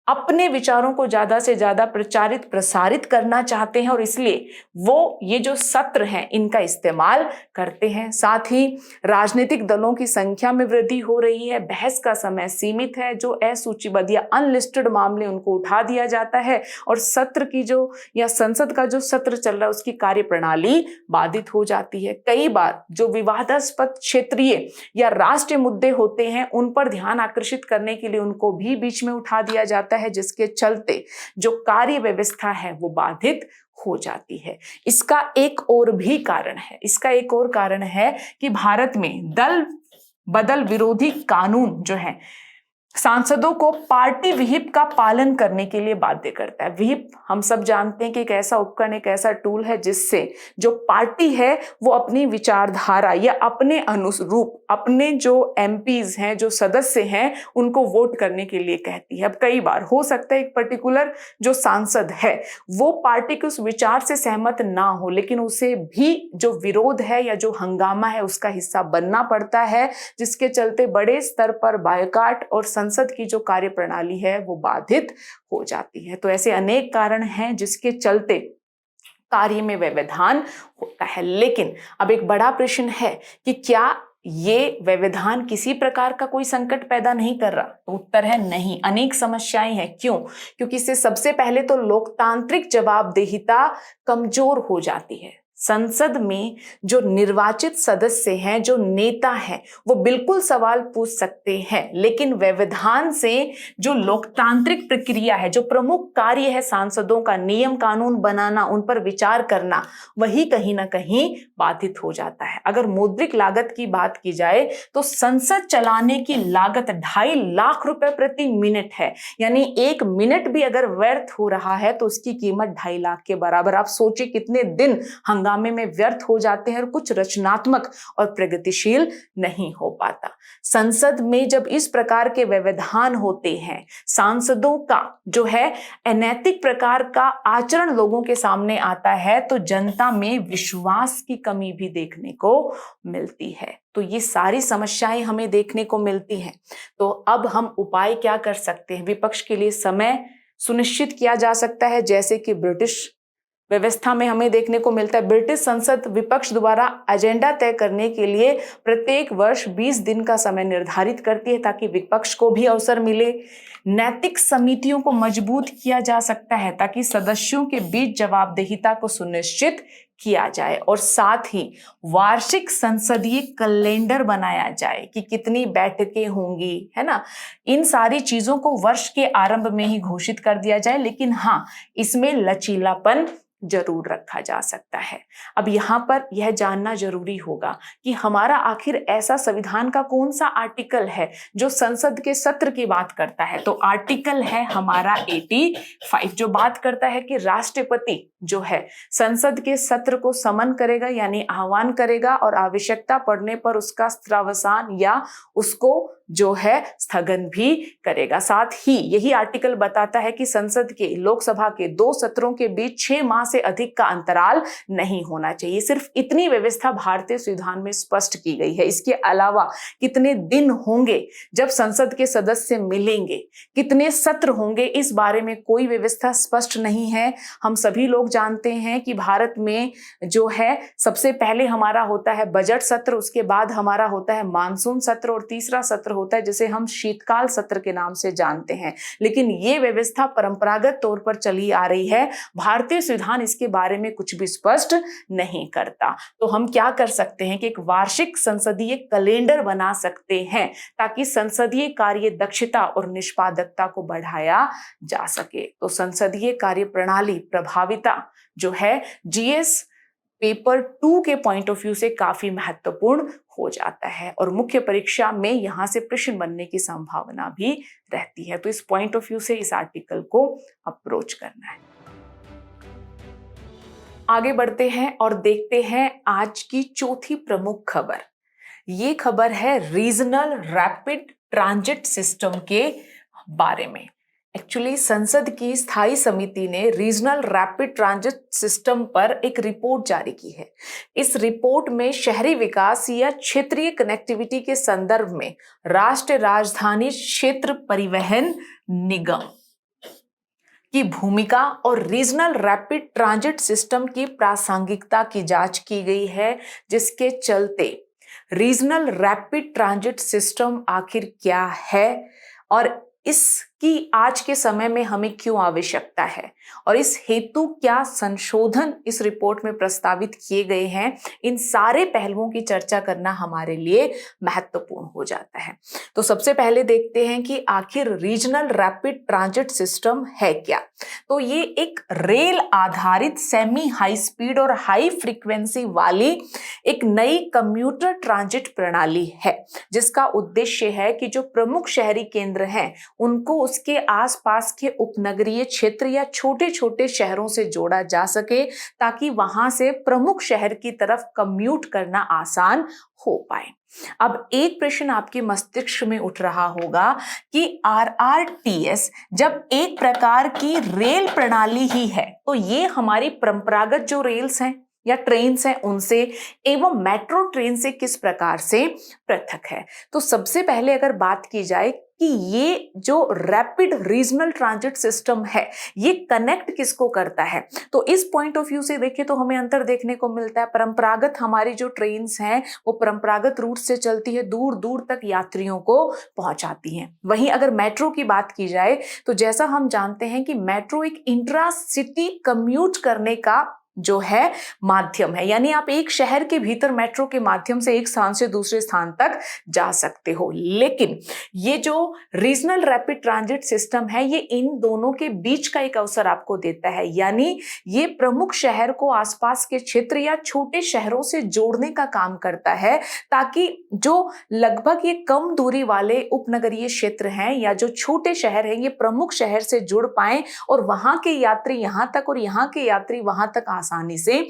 अपने विचारों को ज्यादा से ज्यादा प्रचारित प्रसारित करना चाहते हैं और इसलिए वो ये जो सत्र हैं इनका इस्तेमाल करते हैं। साथ ही राजनीतिक दलों की संख्या में वृद्धि हो रही है, बहस का समय सीमित है, जो असूचीबद्ध या अनलिस्टेड मामले उनको उठा दिया जाता है और सत्र की जो या संसद का जो सत्र चल रहा है उसकी कार्यप्रणाली बाधित हो जाती है। कई बार जो विवादास्पद क्षेत्रीय या राष्ट्रीय मुद्दे होते हैं उन पर ध्यान आकर्षित करने के लिए उनको भी बीच में उठा दिया जाता है, जिसके चलते जो कार्य व्यवस्था है वो बाधित हो जाती है। इसका एक और कारण है कि भारत में दल बदल विरोधी कानून जो है सांसदों को पार्टी व्हिप का पालन करने के लिए बाध्य करता है। व्हिप हम सब जानते हैं कि एक ऐसा उपकरण, एक ऐसा टूल है जिससे जो पार्टी है वो अपनी विचारधारा या अपने अनुरूप अपने जो एमपीज हैं, जो सदस्य हैं, उनको वोट करने के लिए कहती है। अब कई बार हो सकता है एक पर्टिकुलर जो सांसद है वो पार्टी के उस विचार से सहमत ना हो, लेकिन उसे भी जो विरोध है या जो हंगामा है उसका हिस्सा बनना पड़ता है, जिसके चलते बड़े स्तर पर बायकॉट और संसद की जो कार्यप्रणाली है वो बाधित हो जाती है। तो ऐसे अनेक कारण हैं जिसके चलते कार्य में व्यवधान होता है। लेकिन अब एक बड़ा प्रश्न है कि क्या ये व्यवधान किसी प्रकार का कोई संकट पैदा नहीं कर रहा? तो उत्तर है नहीं, अनेक समस्याएं हैं। क्यों? क्योंकि इससे सबसे पहले तो लोकतांत्रिक जवाबदेहिता कमजोर हो जाती है। संसद में जो निर्वाचित सदस्य हैं, जो नेता हैं, वो बिल्कुल सवाल पूछ सकते हैं, लेकिन व्यवधान से जो लोकतांत्रिक प्रक्रिया है, जो प्रमुख कार्य है सांसदों का, नियम कानून बनाना, उन पर विचार करना, वही कहीं ना कहीं बाधित हो जाता है। अगर मौद्रिक लागत की बात की जाए तो संसद चलाने की लागत 2.5 लाख रुपए प्रति मिनट है, यानी 1 मिनट भी अगर व्यर्थ हो रहा है तो उसकी कीमत 2.5 लाख के बराबर। आप सोचिए कितने दिन हंगामे में व्यर्थ हो जाते हैं और कुछ रचनात्मक और प्रगतिशील नहीं हो पाता। संसद में जब इस प्रकार के व्यवधान होते हैं, सांसदों का जो है अनैतिक प्रकार का आचरण लोगों के सामने आता है, तो जनता में विश्वास की कमी भी देखने को मिलती है। तो ये सारी समस्याएं हमें देखने को मिलती हैं। तो अब हम उपाय क्या कर सकते हैं? विपक्ष के लिए समय सुनिश्चित किया जा सकता है, जैसे कि ब्रिटिश व्यवस्था में हमें देखने को मिलता है। ब्रिटिश संसद विपक्ष द्वारा एजेंडा तय करने के लिए प्रत्येक वर्ष 20 दिन का समय निर्धारित करती है ताकि विपक्ष को भी अवसर मिले। नैतिक समितियों को मजबूत किया जा सकता है ताकि सदस्यों के बीच जवाबदेहिता को सुनिश्चित किया जाए और साथ ही वार्षिक संसदीय कैलेंडर बनाया जाए कि कितनी बैठकें होंगी, है ना। इन सारी चीजों को वर्ष के आरंभ में ही घोषित कर दिया जाए, लेकिन हाँ, इसमें लचीलापन जरूर रखा जा सकता है। अब यहाँ पर यह जानना जरूरी होगा कि हमारा आखिर ऐसा संविधान का कौन सा आर्टिकल है जो संसद के सत्र की बात करता है। तो आर्टिकल है हमारा 85, जो बात करता है कि राष्ट्रपति जो है संसद के सत्र को समन करेगा, यानी आह्वान करेगा और आवश्यकता पड़ने पर उसका स्त्रावसान या उसको जो है स्थगन भी करेगा। साथ ही यही आर्टिकल बताता है कि संसद के लोकसभा के 2 सत्रों के बीच 6 माह से अधिक का अंतराल नहीं होना चाहिए। सिर्फ इतनी व्यवस्था भारतीय संविधान में स्पष्ट की गई है। इसके अलावा कितने दिन होंगे जब संसद के सदस्य मिलेंगे, कितने सत्र होंगे, इस बारे में कोई व्यवस्था स्पष्ट नहीं है। हम सभी लोग जानते हैं कि भारत में जो है सबसे पहले हमारा होता है बजट सत्र, उसके बाद हमारा होता है मानसून सत्र और तीसरा सत्र होता है जिसे हम शीतकाल सत्र के नाम से जानते हैं। लेकिन ये व्यवस्था परंपरागत तौर पर चली आ रही है। भारतीय संविधान इसके बारे में कुछ भी स्पष्ट नहीं करता। तो हम क्या कर सकते हैं कि एक वार्षिक संसदीय कैलेंडर बना सकते हैं ताकि संसदीय कार्य दक्षता और निष्पादकता को बढ़ाया जा सके। तो संसदीय कार्य प्रणाली प्रभाविता जो है जीएस पेपर 2 के पॉइंट ऑफ व्यू से काफी महत्वपूर्ण हो जाता है और मुख्य परीक्षा में यहां से प्रश्न बनने की संभावना भी रहती है। तो इस पॉइंट ऑफ व्यू से इस आर्टिकल को अप्रोच करना है। आगे बढ़ते हैं और देखते हैं आज की चौथी प्रमुख खबर। ये खबर है रीजनल रैपिड ट्रांजिट सिस्टम के बारे में। एक्चुअली संसद की स्थायी समिति ने रीजनल रैपिड ट्रांजिट सिस्टम पर एक रिपोर्ट जारी की है। इस रिपोर्ट में शहरी विकास या क्षेत्रीय कनेक्टिविटी के संदर्भ में राष्ट्रीय राजधानी क्षेत्र परिवहन निगम की भूमिका और रीजनल रैपिड ट्रांजिट सिस्टम की प्रासंगिकता की जांच की गई है, जिसके चलते रीजनल रैपिड ट्रांजिट सिस्टम आखिर क्या है और इसकी आज के समय में हमें क्यों आवश्यकता है और इस हेतु क्या संशोधन इस रिपोर्ट में प्रस्तावित किए गए हैं, इन सारे पहलुओं की चर्चा करना हमारे लिए महत्वपूर्ण हो जाता है। तो सबसे पहले देखते हैं कि आखिर रीजनल रैपिड ट्रांजिट सिस्टम है क्या। तो ये एक रेल आधारित सेमी हाई स्पीड और हाई फ्रीक्वेंसी वाली एक नई कम्यूटर ट्रांजिट प्रणाली है, जिसका उद्देश्य है कि जो प्रमुख शहरी केंद्र हैं उनको उसके आसपास के उपनगरीय क्षेत्र या छोटे छोटे शहरों से जोड़ा जा सके, ताकि वहां से प्रमुख शहर की तरफ कम्यूट करना आसान हो पाए। अब एक प्रश्न आपके मस्तिष्क में उठ रहा होगा कि RRTS जब एक प्रकार की रेल प्रणाली ही है, तो ये हमारी परंपरागत जो रेल्स हैं या ट्रेन्स हैं उनसे एवं मेट्रो ट्रेन से किस प्रकार से पृथक है। तो सबसे पहले अगर बात की जाए कि ये जो रैपिड रीजनल ट्रांजिट सिस्टम है ये कनेक्ट किसको करता है, तो इस पॉइंट ऑफ व्यू से देखें तो हमें अंतर देखने को मिलता है। परंपरागत हमारी जो ट्रेन्स हैं वो परंपरागत रूट से चलती है, दूर दूर तक यात्रियों को पहुंचाती हैं। वहीं अगर मेट्रो की बात की जाए तो जैसा हम जानते हैं कि मेट्रो एक इंट्रा सिटी कम्यूट करने का जो है माध्यम है, यानी आप एक शहर के भीतर मेट्रो के माध्यम से एक स्थान से दूसरे स्थान तक जा सकते हो। लेकिन ये जो रीजनल रैपिड ट्रांजिट सिस्टम है ये इन दोनों के बीच का एक अवसर आपको देता है, यानी ये प्रमुख शहर को आसपास के क्षेत्र या छोटे शहरों से जोड़ने का काम करता है, ताकि जो लगभग ये कम दूरी वाले उपनगरीय क्षेत्र हैं या जो छोटे शहर हैं ये प्रमुख शहर से जुड़ पाए और वहां के यात्री यहां तक और यहां के यात्री वहां तक आसानी से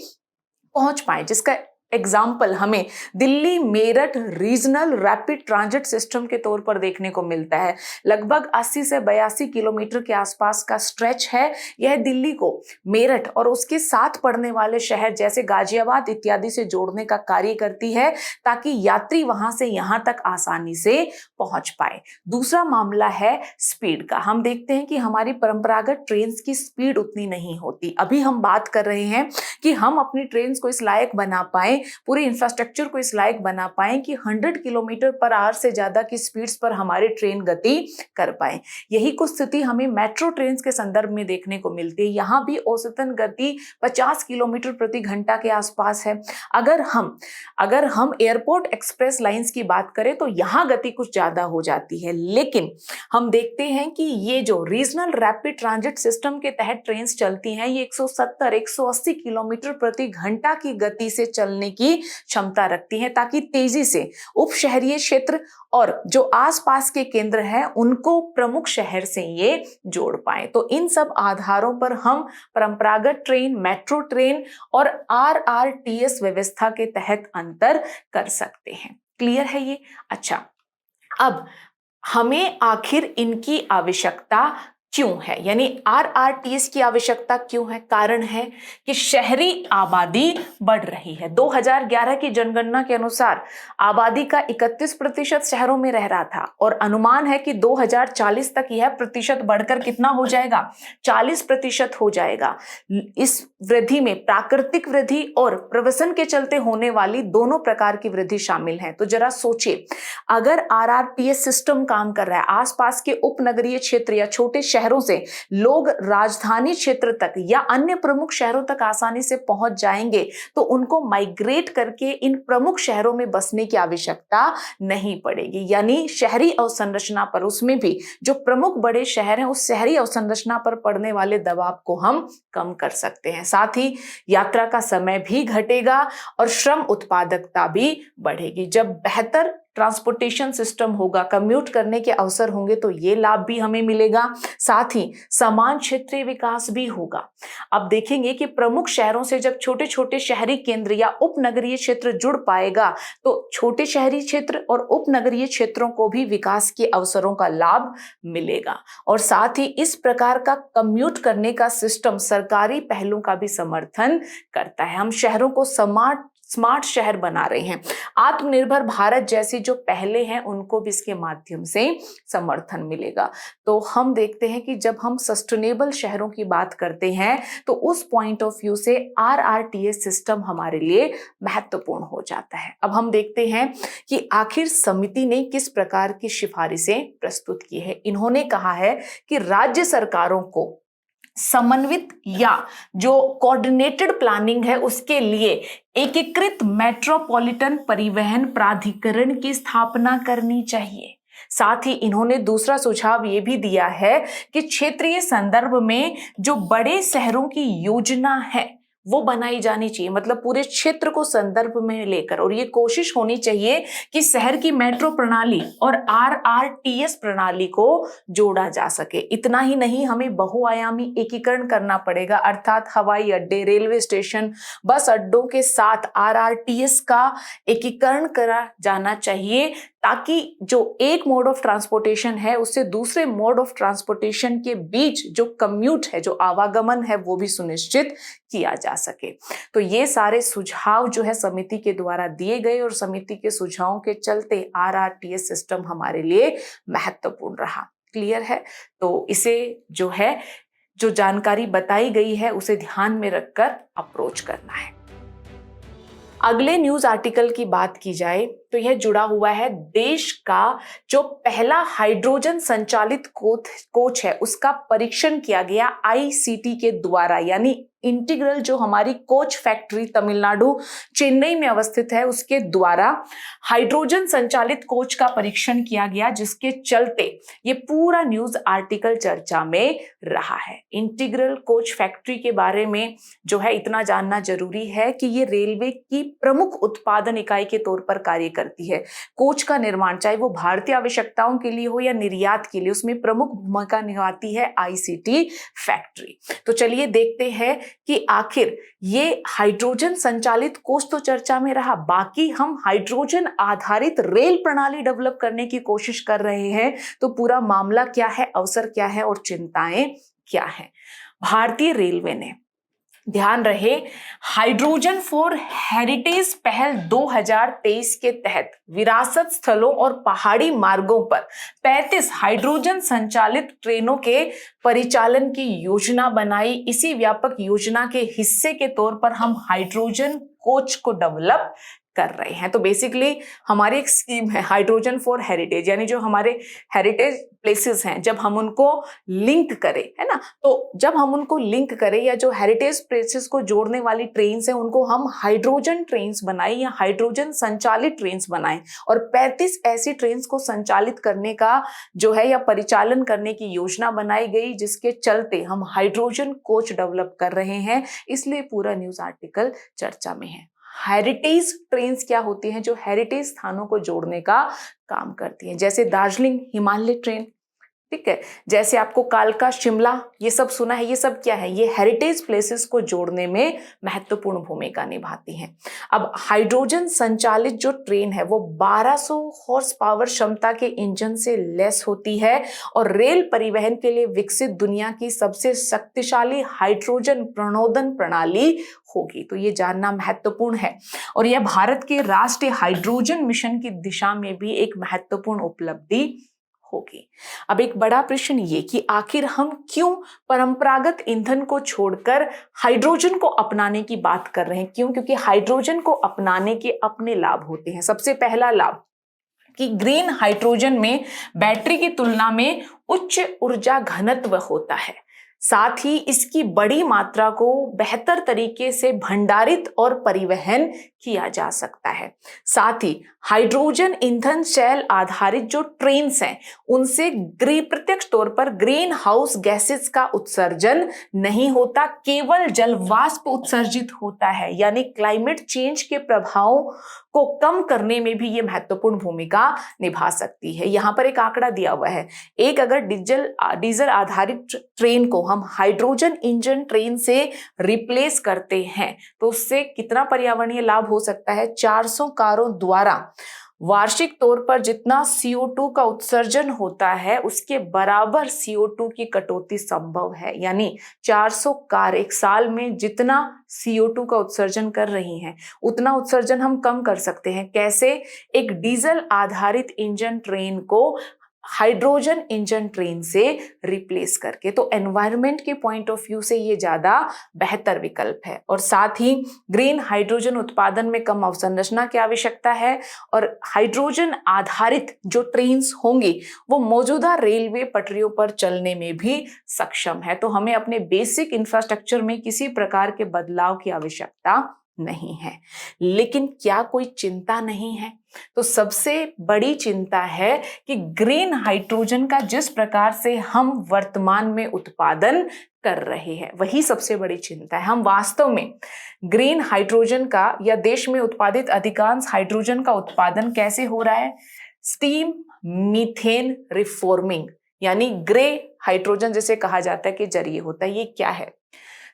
पहुंच पाए। जिसका एग्जाम्पल हमें Delhi Meerut regional rapid transit system के तौर पर देखने को मिलता है। लगभग 80 से 82 किलोमीटर के आसपास का स्ट्रेच है। यह दिल्ली को मेरठ और उसके साथ पड़ने वाले शहर जैसे गाजियाबाद इत्यादि से जोड़ने का कार्य करती है, ताकि यात्री वहां से यहां तक आसानी से पहुंच पाए। दूसरा मामला है स्पीड का। हम देखते हैं कि हमारी परंपरागत ट्रेन की स्पीड उतनी नहीं होती। अभी हम बात कर रहे हैं कि हम अपनी ट्रेन को इस लायक बना पाए, पूरे इंफ्रास्ट्रक्चर को इस लायक बना पाए कि 100 किलोमीटर पर आवर से ज्यादा की स्पीड्स पर हमारी ट्रेन गति कर पाए। यही कुछ स्थिति हमें मेट्रो ट्रेन के संदर्भ में देखने को मिलती है। यहां भी औसतन गति 50 किलोमीटर प्रति घंटा के आसपास है। अगर हम एयरपोर्ट एक्सप्रेस लाइंस की बात करें तो यहां गति कुछ ज्यादा हो जाती है। लेकिन हम देखते हैं कि ये जो रीजनल रैपिड ट्रांजिट सिस्टम के तहत ट्रेन चलती हैं ये 170-180 किलोमीटर प्रति घंटा की गति से चलने की क्षमता रखती हैं, ताकि तेजी से उपशहरीय क्षेत्र और जो आसपास के केंद्र हैं उनको प्रमुख शहर से ये जोड़ पाए। तो इन सब आधारों पर हम परंपरागत ट्रेन, मेट्रो ट्रेन और RRTS व्यवस्था के तहत अंतर कर सकते हैं। क्लियर है ये? अच्छा, अब हमें आखिर इनकी आवश्यकता क्यों है, यानी RRTS की आवश्यकता क्यों है? कारण है कि शहरी आबादी बढ़ रही है। 2011 की जनगणना के अनुसार आबादी का 31% शहरों में रह रहा था और अनुमान है कि 2040 तक यह प्रतिशत बढ़कर कितना हो जाएगा? 40% हो जाएगा। इस वृद्धि में प्राकृतिक वृद्धि और प्रवसन के चलते होने वाली दोनों प्रकार की वृद्धि शामिल है। तो जरा सोचिए, अगर RRTS सिस्टम काम कर रहा है, आसपास के उपनगरीय क्षेत्र या छोटे शहरों से लोग राजधानी क्षेत्र तक या अन्य प्रमुख शहरों तक आसानी से पहुंच जाएंगे, तो उनको माइग्रेट करके इन प्रमुख शहरों में बसने की आवश्यकता नहीं पड़ेगी। यानी शहरी अवसंरचना पर, उसमें भी जो प्रमुख बड़े शहर हैं उस शहरी अवसंरचना पर पड़ने वाले दबाव को हम कम कर सकते हैं। साथ ही यात्रा का समय भी घटेगा और श्रम उत्पादकता भी बढ़ेगी। जब बेहतर ट्रांसपोर्टेशन सिस्टम होगा, कम्यूट करने के अवसर होंगे, तो ये लाभ भी हमें मिलेगा। साथ ही समान क्षेत्रीय विकास भी होगा। अब देखेंगे कि प्रमुख शहरों से जब छोटे छोटे शहरी केंद्र या उपनगरीय क्षेत्र जुड़ पाएगा, तो छोटे शहरी क्षेत्र और उपनगरीय क्षेत्रों को भी विकास के अवसरों का लाभ मिलेगा। और साथ ही इस प्रकार का कम्यूट करने का सिस्टम सरकारी पहलों का भी समर्थन करता है। हम शहरों को स्मार्ट शहर बना रहे हैं। आत्मनिर्भर भारत जैसे जो पहले हैं उनको भी इसके माध्यम से समर्थन मिलेगा। तो हम देखते हैं कि जब हम सस्टेनेबल शहरों की बात करते हैं तो उस पॉइंट ऑफ व्यू से RRTS सिस्टम हमारे लिए महत्वपूर्ण हो जाता है। अब हम देखते हैं कि आखिर समिति ने किस प्रकार की सिफारिशें प्रस्तुत की है। इन्होंने कहा है कि राज्य सरकारों को समन्वित या जो कोऑर्डिनेटेड प्लानिंग है उसके लिए एकीकृत मेट्रोपॉलिटन परिवहन प्राधिकरण की स्थापना करनी चाहिए। साथ ही इन्होंने दूसरा सुझाव ये भी दिया है कि क्षेत्रीय संदर्भ में जो बड़े शहरों की योजना है वो बनाई जानी चाहिए, मतलब पूरे क्षेत्र को संदर्भ में लेकर, और ये कोशिश होनी चाहिए कि शहर की मेट्रो प्रणाली और RRTS प्रणाली को जोड़ा जा सके। इतना ही नहीं, हमें बहुआयामी एकीकरण करना पड़ेगा, अर्थात हवाई अड्डे, रेलवे स्टेशन, बस अड्डों के साथ RRTS का एकीकरण करा जाना चाहिए, ताकि जो एक मोड ऑफ ट्रांसपोर्टेशन है उससे दूसरे मोड ऑफ ट्रांसपोर्टेशन के बीच जो कम्यूट है, जो आवागमन है, वो भी सुनिश्चित किया जा सके। तो ये सारे सुझाव जो है समिति के द्वारा दिए गए और समिति के सुझावों के चलते RRTS सिस्टम हमारे लिए महत्वपूर्ण रहा। क्लियर है? तो इसे जो है, जो जानकारी बताई गई है उसे ध्यान में रखकर अप्रोच करना है। अगले न्यूज आर्टिकल की बात की जाए तो यह जुड़ा हुआ है देश का जो पहला हाइड्रोजन संचालित कोच है उसका परीक्षण किया गया ICT के द्वारा, यानी इंटीग्रल जो हमारी कोच फैक्ट्री तमिलनाडु चेन्नई में अवस्थित है उसके द्वारा हाइड्रोजन संचालित कोच का परीक्षण किया गया, जिसके चलते ये पूरा न्यूज आर्टिकल चर्चा में रहा है। इंटीग्रल कोच फैक्ट्री के बारे में जो है इतना जानना जरूरी है कि ये रेलवे की प्रमुख उत्पादन इकाई के तौर पर कार्य करती है। कोच का निर्माण चाहे वो भारतीय आवश्यकताओं के लिए हो या निर्यात के लिए, उसमें प्रमुख भूमिका निभाती है ICT फैक्ट्री। तो चलिए देखते हैं कि आखिर ये हाइड्रोजन संचालित कोच तो चर्चा में रहा, बाकी हम हाइड्रोजन आधारित रेल प्रणाली डेवलप करने की कोशिश कर रहे हैं, तो पूरा मामला क्या है, अवसर क्या है और चिंताएं क्या है। भारतीय रेलवे ने, ध्यान रहे, हाइड्रोजन फॉर हेरिटेज पहल 2023 के तहत विरासत स्थलों और पहाड़ी मार्गों पर 35 हाइड्रोजन संचालित ट्रेनों के परिचालन की योजना बनाई। इसी व्यापक योजना के हिस्से के तौर पर हम हाइड्रोजन कोच को डेवलप कर रहे हैं। तो बेसिकली हमारी एक स्कीम है हाइड्रोजन फॉर हेरिटेज, यानी जो हमारे हेरिटेज प्लेसेस हैं जब हम उनको लिंक करें, है ना, तो जब हम उनको लिंक करें या जो हेरिटेज प्लेसेस को जोड़ने वाली ट्रेन्स हैं उनको हम हाइड्रोजन ट्रेन्स बनाएं या हाइड्रोजन संचालित ट्रेन्स बनाएं, और 35 ऐसी ट्रेन्स को संचालित करने का जो है या परिचालन करने की योजना बनाई गई, जिसके चलते हम हाइड्रोजन कोच डेवलप कर रहे हैं। इसलिए पूरा न्यूज आर्टिकल चर्चा में है। हेरिटेज ट्रेन्स क्या होती हैं? जो हेरिटेज स्थानों को जोड़ने का काम करती हैं, जैसे दार्जिलिंग हिमालय ट्रेन, ठीक है, जैसे आपको कालका शिमला, ये सब सुना है, ये सब क्या है? ये हेरिटेज प्लेसेस को जोड़ने में महत्वपूर्ण भूमिका निभाती हैं। अब हाइड्रोजन संचालित जो ट्रेन है वो 1200 हॉर्स पावर क्षमता के इंजन से लेस होती है और रेल परिवहन के लिए विकसित दुनिया की सबसे शक्तिशाली हाइड्रोजन प्रणोदन प्रणाली होगी। तो ये जानना महत्वपूर्ण है और यह भारत के राष्ट्रीय हाइड्रोजन मिशन की दिशा में भी एक महत्वपूर्ण उपलब्धि होगी। अब एक बड़ा प्रश्न ये कि आखिर हम क्यों परंपरागत ईंधन को छोड़कर हाइड्रोजन को अपनाने की बात कर रहे हैं? क्यों? क्योंकि हाइड्रोजन को अपनाने के अपने लाभ होते हैं। सबसे पहला लाभ कि ग्रीन हाइड्रोजन में बैटरी की तुलना में उच्च ऊर्जा घनत्व होता है, साथ ही इसकी बड़ी मात्रा को बेहतर तरीके से भंडारित और परिवहन किया जा सकता है। साथ ही हाइड्रोजन ईंधन शैल आधारित जो ट्रेन्स हैं उनसे प्रत्यक्ष तौर पर ग्रीन हाउस गैसेस का उत्सर्जन नहीं होता, केवल जलवाष्प उत्सर्जित होता है, यानी क्लाइमेट चेंज के प्रभावों को कम करने में भी ये महत्वपूर्ण भूमिका निभा सकती है। यहाँ पर एक आंकड़ा दिया हुआ है, एक अगर डीजल आधारित ट्रेन को हम हाइड्रोजन इंजन ट्रेन से रिप्लेस करते हैं तो उससे कितना पर्यावरणीय लाभ हो सकता है? 400 कारों द्वारा वार्षिक तौर पर जितना CO2 का उत्सर्जन होता है उसके बराबर CO2 की कटौती संभव है। यानी 400 कार एक साल में जितना CO2 का उत्सर्जन कर रही हैं उतना उत्सर्जन हम कम कर सकते हैं। कैसे? एक डीजल आधारित इंजन ट्रेन को हाइड्रोजन इंजन ट्रेन से रिप्लेस करके। तो एनवायरनमेंट के पॉइंट ऑफ व्यू से ये ज्यादा बेहतर विकल्प है। और साथ ही ग्रीन हाइड्रोजन उत्पादन में कम अवसंरचना की आवश्यकता है और हाइड्रोजन आधारित जो ट्रेन्स होंगी वो मौजूदा रेलवे पटरियों पर चलने में भी सक्षम है। तो हमें अपने बेसिक इंफ्रास्ट्रक्चर में किसी प्रकार के बदलाव की आवश्यकता नहीं है। लेकिन क्या कोई चिंता नहीं है? तो सबसे बड़ी चिंता है कि ग्रीन हाइड्रोजन का जिस प्रकार से हम वर्तमान में उत्पादन कर रहे हैं वही सबसे बड़ी चिंता है। हम वास्तव में ग्रीन हाइड्रोजन का या देश में उत्पादित अधिकांश हाइड्रोजन का उत्पादन कैसे हो रहा है? स्टीम मीथेन रिफॉर्मिंग यानी ग्रे हाइड्रोजन जिसे कहा जाता है के जरिए होता है। ये क्या है?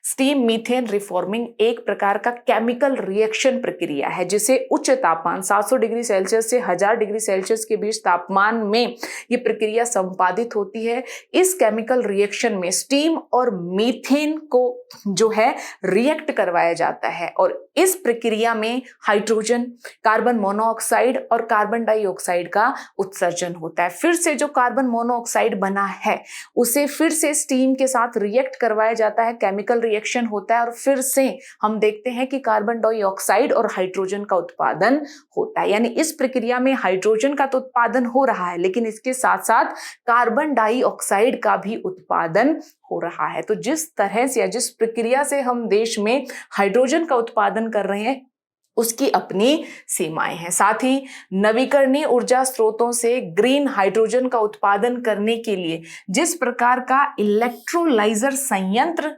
स्टीम मीथेन रिफॉर्मिंग एक प्रकार का केमिकल रिएक्शन प्रक्रिया है जिसे उच्च तापमान 700 डिग्री सेल्सियस से 1000 डिग्री सेल्सियस के बीच तापमान में ये प्रक्रिया संपादित होती है। इस केमिकल रिएक्शन में स्टीम और मीथेन को जो है रिएक्ट करवाया जाता है और इस प्रक्रिया में हाइड्रोजन, कार्बन मोनोऑक्साइड और कार्बन डाइऑक्साइड का उत्सर्जन होता है। फिर से जो कार्बन मोनोऑक्साइड बना है उसे फिर से स्टीम के साथ रिएक्ट करवाया जाता है, केमिकल रिएक्शन होता है और फिर से हम देखते हैं कि कार्बन डाइऑक्साइड और हाइड्रोजन का उत्पादन होता है। यानी इस प्रक्रिया में हाइड्रोजन का तो उत्पादन हो रहा है लेकिन इसके साथ साथ कार्बन डाइऑक्साइड का भी उत्पादन हो रहा है। तो जिस तरह से या जिस प्रक्रिया से हम देश में हाइड्रोजन का उत्पादन कर रहे हैं उसकी अपनी सीमाएं हैं। साथ ही नवीकरणीय ऊर्जा स्रोतों से ग्रीन हाइड्रोजन का उत्पादन करने के लिए जिस प्रकार का इलेक्ट्रोलाइजर संयंत्र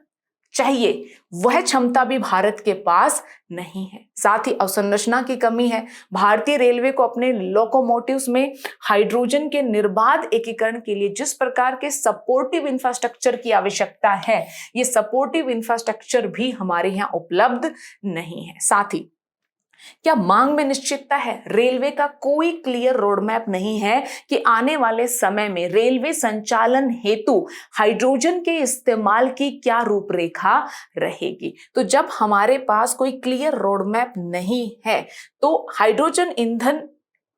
चाहिए वह क्षमता भी भारत के पास नहीं है। साथ ही अवसंरचना की कमी है। भारतीय रेलवे को अपने लोकोमोटिव्स में हाइड्रोजन के निर्बाध एकीकरण के लिए जिस प्रकार के सपोर्टिव इंफ्रास्ट्रक्चर की आवश्यकता है ये सपोर्टिव इंफ्रास्ट्रक्चर भी हमारे यहाँ उपलब्ध नहीं है। साथ ही क्या मांग में निश्चितता है? रेलवे का कोई क्लियर रोड मैप नहीं है कि आने वाले समय में रेलवे संचालन हेतु हाइड्रोजन के इस्तेमाल की क्या रूपरेखा रहेगी। तो जब हमारे पास कोई क्लियर रोड मैप नहीं है तो हाइड्रोजन ईंधन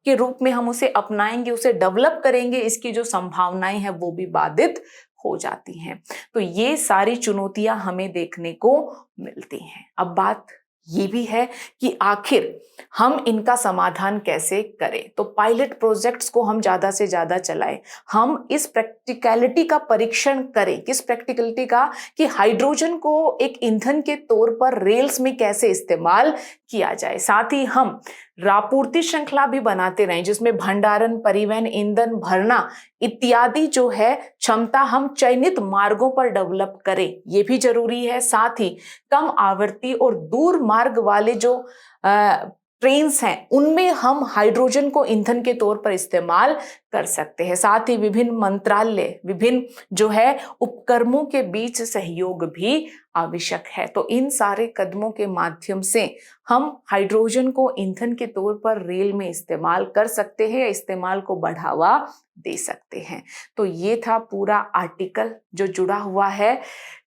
के रूप में हम उसे अपनाएंगे, उसे डेवलप करेंगे, इसकी जो संभावनाएं हैं वो भी बाधित हो जाती हैं। तो ये सारी चुनौतियां हमें देखने को मिलती हैं। अब बात ये भी है कि आखिर हम इनका समाधान कैसे करें। तो पायलट प्रोजेक्ट्स को हम ज्यादा से ज्यादा चलाएं। हम इस प्रैक्टिकलिटी का परीक्षण करें। किस प्रैक्टिकलिटी का? कि हाइड्रोजन को एक ईंधन के तौर पर रेल्स में कैसे इस्तेमाल किया जाए। साथ ही हम आपूर्ति श्रृंखला भी बनाते रहें जिसमें भंडारण, परिवहन, ईंधन भरना इत्यादि जो है क्षमता हम चयनित मार्गों पर डेवलप करें, ये भी जरूरी है। साथ ही कम आवर्ती और दूर मार्ग वाले जो ट्रेन्स हैं उनमें हम हाइड्रोजन को ईंधन के तौर पर इस्तेमाल कर सकते हैं। साथ ही विभिन्न मंत्रालय, विभिन्न जो है उपक्रमों के बीच सहयोग भी आवश्यक है। तो इन सारे कदमों के माध्यम से हम हाइड्रोजन को ईंधन के तौर पर रेल में इस्तेमाल कर सकते हैं या इस्तेमाल को बढ़ावा दे सकते हैं। तो ये था पूरा आर्टिकल जो जुड़ा हुआ है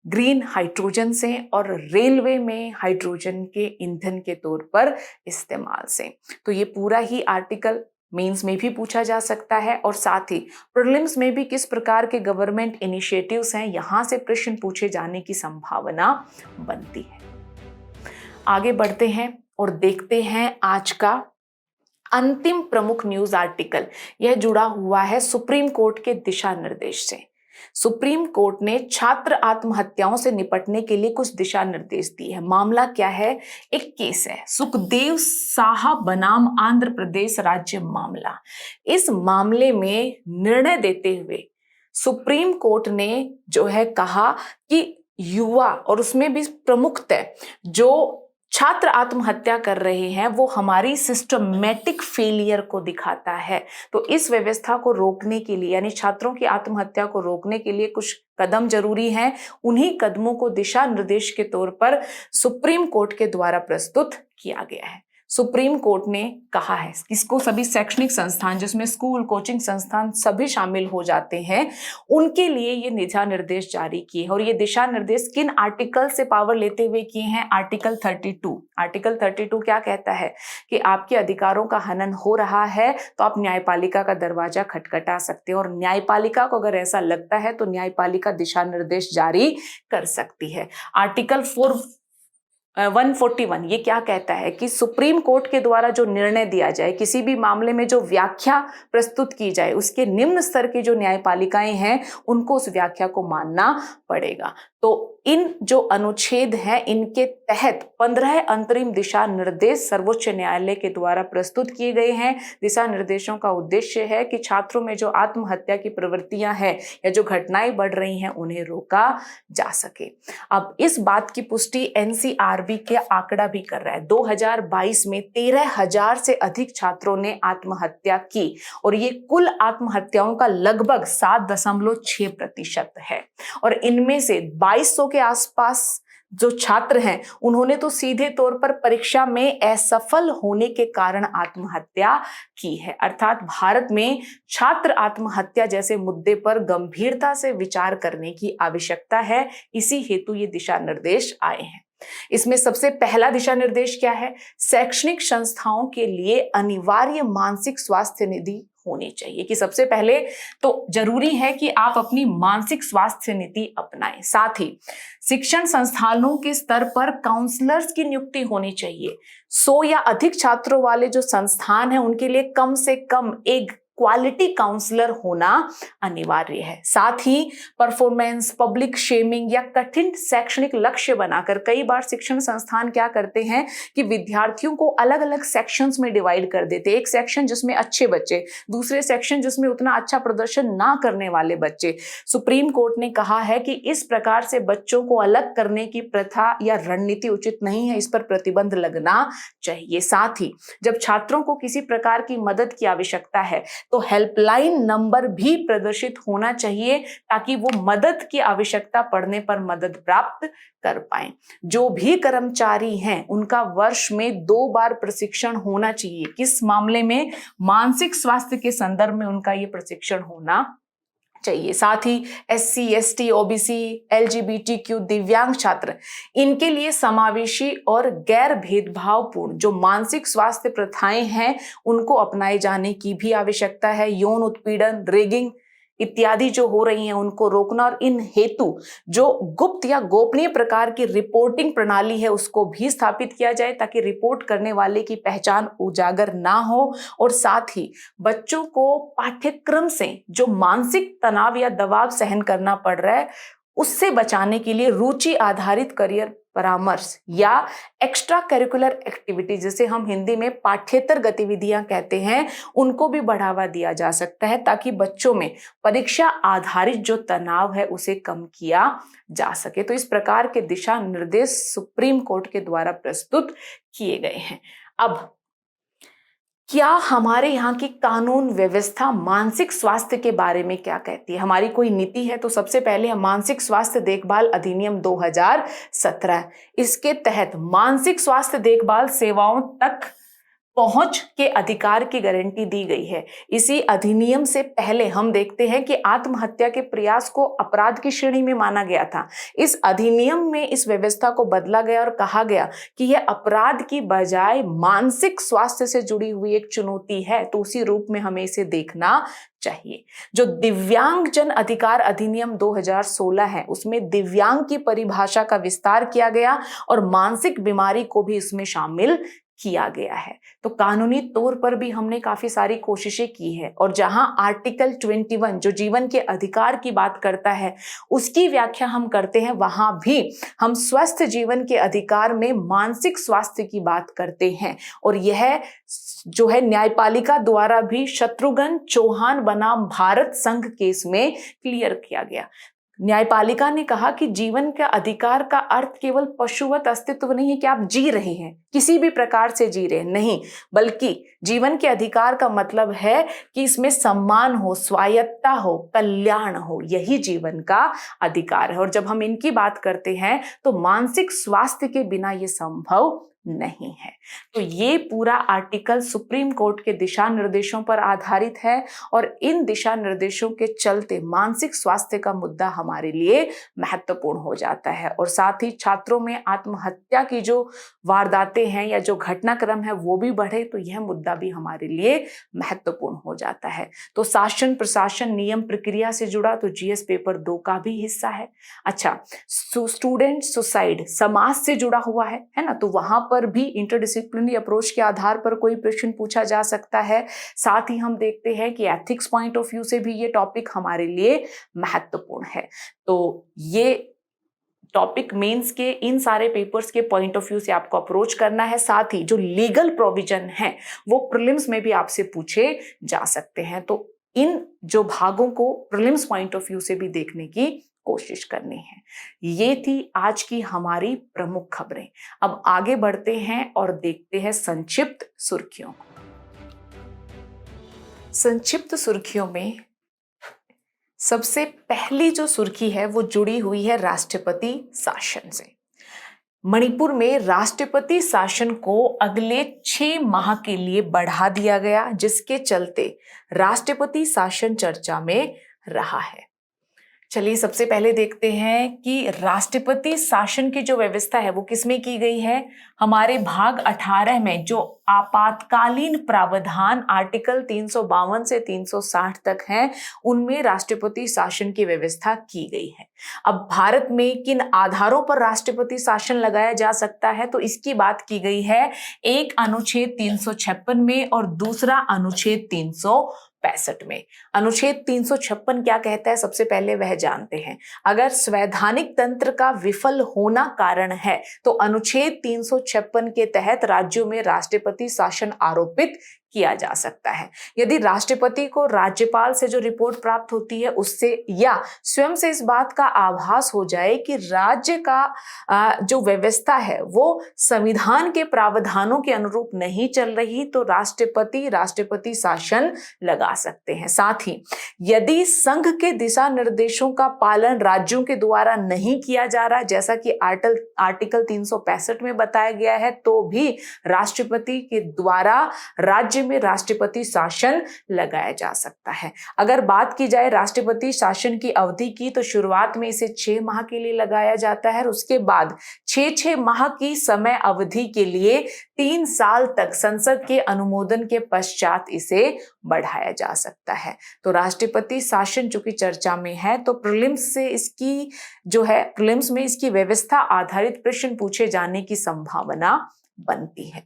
ग्रीन हाइड्रोजन से और रेलवे में हाइड्रोजन के ईंधन के तौर पर इस्तेमाल से। तो ये पूरा ही आर्टिकल मेंस में भी पूछा जा सकता है और साथ ही प्रीलिम्स में भी किस प्रकार के गवर्नमेंट इनिशिएटिव्स हैं यहां से प्रश्न पूछे जाने की संभावना बनती है। आगे बढ़ते हैं और देखते हैं आज का अंतिम प्रमुख न्यूज आर्टिकल। यह जुड़ा हुआ है सुप्रीम कोर्ट के दिशा निर्देश से। सुप्रीम कोर्ट ने छात्र आत्महत्याओं से निपटने के लिए कुछ दिशा निर्देश दिए हैं। मामला क्या है? एक केस है सुखदेव साहा बनाम आंध्र प्रदेश राज्य मामला। इस मामले में निर्णय देते हुए सुप्रीम कोर्ट ने जो है कहा कि युवा और उसमें भी प्रमुखतः जो छात्र आत्महत्या कर रहे हैं वो हमारी सिस्टमैटिक फेलियर को दिखाता है। तो इस व्यवस्था को रोकने के लिए यानी छात्रों की आत्महत्या को रोकने के लिए कुछ कदम जरूरी हैं। उन्हीं कदमों को दिशा निर्देश के तौर पर सुप्रीम कोर्ट के द्वारा प्रस्तुत किया गया है। सुप्रीम कोर्ट ने कहा है इसको सभी शैक्षणिक संस्थान जिसमें स्कूल, कोचिंग संस्थान सभी शामिल हो जाते हैं, उनके लिए ये दिशा निर्देश जारी किए हैं। और ये दिशा निर्देश किन आर्टिकल से पावर लेते हुए किए हैं? आर्टिकल 32। आर्टिकल 32 क्या कहता है कि आपके अधिकारों का हनन हो रहा है तो आप न्यायपालिका का दरवाजा खटखटा सकते हैं, और न्यायपालिका को अगर ऐसा लगता है तो न्यायपालिका दिशा निर्देश जारी कर सकती है। आर्टिकल 141 ये क्या कहता है कि सुप्रीम कोर्ट के द्वारा जो निर्णय दिया जाए, किसी भी मामले में जो व्याख्या प्रस्तुत की जाए, उसके निम्न स्तर की जो न्यायपालिकाएं हैं उनको उस व्याख्या को मानना पड़ेगा। तो इन जो अनुच्छेद हैं इनके तहत 15 अंतरिम दिशा निर्देश सर्वोच्च न्यायालय के द्वारा प्रस्तुत किए गए हैं। दिशा निर्देशों का उद्देश्य है कि छात्रों में जो आत्महत्या की प्रवृत्तियां हैं या जो घटनाएं बढ़ रही हैं उन्हें रोका जा सके। अब इस बात की पुष्टि एनसीआरबी के आंकड़ा भी कर रहा है। 2022 में 13,000 से अधिक छात्रों ने आत्महत्या की और ये कुल आत्महत्याओं का लगभग 7.6% है। और इनमें से 2200 के आसपास जो छात्र हैं उन्होंने तो सीधे तौर पर परीक्षा में असफल होने के कारण आत्महत्या की है। अर्थात भारत में छात्र आत्महत्या जैसे मुद्दे पर गंभीरता से विचार करने की आवश्यकता है। इसी हेतु ये दिशा निर्देश आए हैं। इसमें सबसे पहला दिशा निर्देश क्या है? शैक्षणिक संस्थाओं के लिए अनिवार्य मानसिक स्वास्थ्य निधि होनी चाहिए। कि सबसे पहले तो जरूरी है कि आप अपनी मानसिक स्वास्थ्य नीति अपनाएं। साथ ही शिक्षण संस्थानों के स्तर पर काउंसलर्स की नियुक्ति होनी चाहिए। 100 या अधिक छात्रों वाले जो संस्थान हैं उनके लिए कम से कम एक क्वालिटी काउंसलर होना अनिवार्य है। साथ ही परफॉर्मेंस, पब्लिक शेमिंग या कठिन शैक्षणिक लक्ष्य बनाकर कई बार शिक्षण संस्थान क्या करते हैं कि विद्यार्थियों को अलग अलग सेक्शंस में डिवाइड कर देते हैं। एक सेक्शन जिसमें अच्छे बच्चे, दूसरे सेक्शन जिसमें उतना अच्छा प्रदर्शन ना करने वाले बच्चे। सुप्रीम कोर्ट ने कहा है कि इस प्रकार से बच्चों को अलग करने की प्रथा या रणनीति उचित नहीं है, इस पर प्रतिबंध लगना चाहिए। साथ ही जब छात्रों को किसी प्रकार की मदद की आवश्यकता है तो हेल्पलाइन नंबर भी प्रदर्शित होना चाहिए ताकि वो मदद की आवश्यकता पड़ने पर मदद प्राप्त कर पाएं। जो भी कर्मचारी हैं उनका वर्ष में 2 बार प्रशिक्षण होना चाहिए। किस मामले में? मानसिक स्वास्थ्य के संदर्भ में उनका ये प्रशिक्षण होना चाहिए। साथ ही SC, ST, OBC, LGBTQ दिव्यांग छात्र, इनके लिए समावेशी और गैर भेदभावपूर्ण जो मानसिक स्वास्थ्य प्रथाएं हैं उनको अपनाए जाने की भी आवश्यकता है। यौन उत्पीड़न, रेगिंग इत्यादि जो हो रही हैं उनको रोकना, और इन हेतु जो गुप्त या गोपनीय प्रकार की रिपोर्टिंग प्रणाली है उसको भी स्थापित किया जाए ताकि रिपोर्ट करने वाले की पहचान उजागर ना हो। और साथ ही बच्चों को पाठ्यक्रम से जो मानसिक तनाव या दबाव सहन करना पड़ रहा है उससे बचाने के लिए रुचि आधारित करियर परामर्श या एक्स्ट्रा करिकुलर एक्टिविटी, जिसे हम हिंदी में पाठ्येतर गतिविधियां कहते हैं, उनको भी बढ़ावा दिया जा सकता है ताकि बच्चों में परीक्षा आधारित जो तनाव है उसे कम किया जा सके। तो इस प्रकार के दिशा निर्देश सुप्रीम कोर्ट के द्वारा प्रस्तुत किए गए हैं। अब क्या हमारे यहाँ की कानून व्यवस्था मानसिक स्वास्थ्य के बारे में क्या कहती है? हमारी कोई नीति है? तो सबसे पहले हम मानसिक स्वास्थ्य देखभाल अधिनियम 2017, इसके तहत मानसिक स्वास्थ्य देखभाल सेवाओं तक पहुंच के अधिकार की गारंटी दी गई है। इसी अधिनियम से पहले हम देखते हैं कि आत्महत्या के प्रयास को अपराध की श्रेणी में माना गया था। इस अधिनियम में इस व्यवस्था को बदला गया और कहा गया कि यह अपराध की बजाय मानसिक स्वास्थ्य से जुड़ी हुई एक चुनौती है, तो उसी रूप में हमें इसे देखना चाहिए। जो दिव्यांग जन अधिकार अधिनियम 2016 है उसमें दिव्यांग की परिभाषा का विस्तार किया गया और मानसिक बीमारी को भी इसमें शामिल किया गया है। तो कानूनी तौर पर भी हमने काफी सारी कोशिशें की है, और जहां आर्टिकल 21 जो जीवन के अधिकार की बात करता है उसकी व्याख्या हम करते हैं, वहां भी हम स्वस्थ जीवन के अधिकार में मानसिक स्वास्थ्य की बात करते हैं। और यह जो है न्यायपालिका द्वारा भी शत्रुघ्न चौहान बनाम भारत संघ केस में क्लियर किया गया। न्यायपालिका ने कहा कि जीवन का अधिकार का अर्थ केवल पशुवत अस्तित्व नहीं है कि आप जी रहे हैं, किसी भी प्रकार से जी रहे हैं, नहीं, बल्कि जीवन के अधिकार का मतलब है कि इसमें सम्मान हो, स्वायत्ता हो, कल्याण हो, यही जीवन का अधिकार है। और जब हम इनकी बात करते हैं तो मानसिक स्वास्थ्य के बिना ये संभव नहीं है। तो ये पूरा आर्टिकल सुप्रीम कोर्ट के दिशा निर्देशों पर आधारित है और इन दिशा निर्देशों के चलते मानसिक स्वास्थ्य का मुद्दा हमारे लिए महत्वपूर्ण हो जाता है और साथ ही छात्रों में आत्महत्या की जो वारदातें हैं या जो घटनाक्रम है वो भी बढ़े, तो यह मुद्दा भी हमारे लिए महत्वपूर्ण हो जाता है। तो शासन प्रशासन नियम प्रक्रिया से जुड़ा तो जीएस पेपर 2 का भी हिस्सा है। अच्छा, स्टूडेंट सुसाइड समाज से जुड़ा हुआ है ना, तो वहां पर भी इंटरडिसिप्लिनरी अप्रोच के आधार पर कोई प्रश्न पूछा जा सकता है। साथ ही हम देखते हैं कि एथिक्स पॉइंट ऑफ व्यू से भी ये टॉपिक हमारे लिए महत्वपूर्ण है। तो ये टॉपिक मेंस के इन सारे पेपर्स के पॉइंट ऑफ व्यू से आपको अप्रोच करना है। साथ ही जो लीगल प्रोविजन है वो प्रीलिम्स में भी आपसे पूछे जा सकते हैं। तो इन जो भागों को प्रीलिम्स पॉइंट ऑफ व्यू से भी देखने की कोशिश करनी है। ये थी आज की हमारी प्रमुख खबरें। अब आगे बढ़ते हैं और देखते हैं संक्षिप्त सुर्खियों को। संक्षिप्त सुर्खियों में सबसे पहली जो सुर्खी है वो जुड़ी हुई है राष्ट्रपति शासन से। मणिपुर में राष्ट्रपति शासन को अगले 6 माह के लिए बढ़ा दिया गया, जिसके चलते राष्ट्रपति शासन चर्चा में रहा है। चलिए सबसे पहले देखते हैं कि राष्ट्रपति शासन की जो व्यवस्था है वो किसमें की गई है। हमारे भाग 18 में जो आपातकालीन प्रावधान आर्टिकल 352 से 360 तक हैं, उनमें राष्ट्रपति शासन की व्यवस्था की गई है। अब भारत में किन आधारों पर राष्ट्रपति शासन लगाया जा सकता है, तो इसकी बात की गई है एक अनुच्छेद 356 में और दूसरा अनुच्छेद 365 में। अनुच्छेद 356 क्या कहता है, सबसे पहले वह जानते हैं। अगर संवैधानिक तंत्र का विफल होना कारण है तो अनुच्छेद 356 के तहत राज्यों में राष्ट्रपति शासन आरोपित किया जा सकता है। यदि राष्ट्रपति को राज्यपाल से जो रिपोर्ट प्राप्त होती है उससे या स्वयं से इस बात का आभास हो जाए कि राज्य का जो व्यवस्था है वो संविधान के प्रावधानों के अनुरूप नहीं चल रही, तो राष्ट्रपति शासन लगा सकते हैं। साथ ही यदि संघ के दिशा निर्देशों का पालन राज्यों के द्वारा नहीं किया जा रहा, जैसा कि आर्टिकल 365 में बताया गया है, तो भी राष्ट्रपति के द्वारा राज्य में राष्ट्रपति शासन लगाया जा सकता है। अगर बात की जाए राष्ट्रपति शासन की अवधि की, तो शुरुआत में इसे 6 माह के लिए लगाया जाता है और उसके बाद 6 माह की समय अवधि के लिए 3 साल तक संसद के अनुमोदन के पश्चात इसे बढ़ाया जा सकता है। तो राष्ट्रपति शासन चूंकि चर्चा में है, तो प्रीलिम्स में इसकी व्यवस्था आधारित प्रश्न पूछे जाने की संभावना बनती है।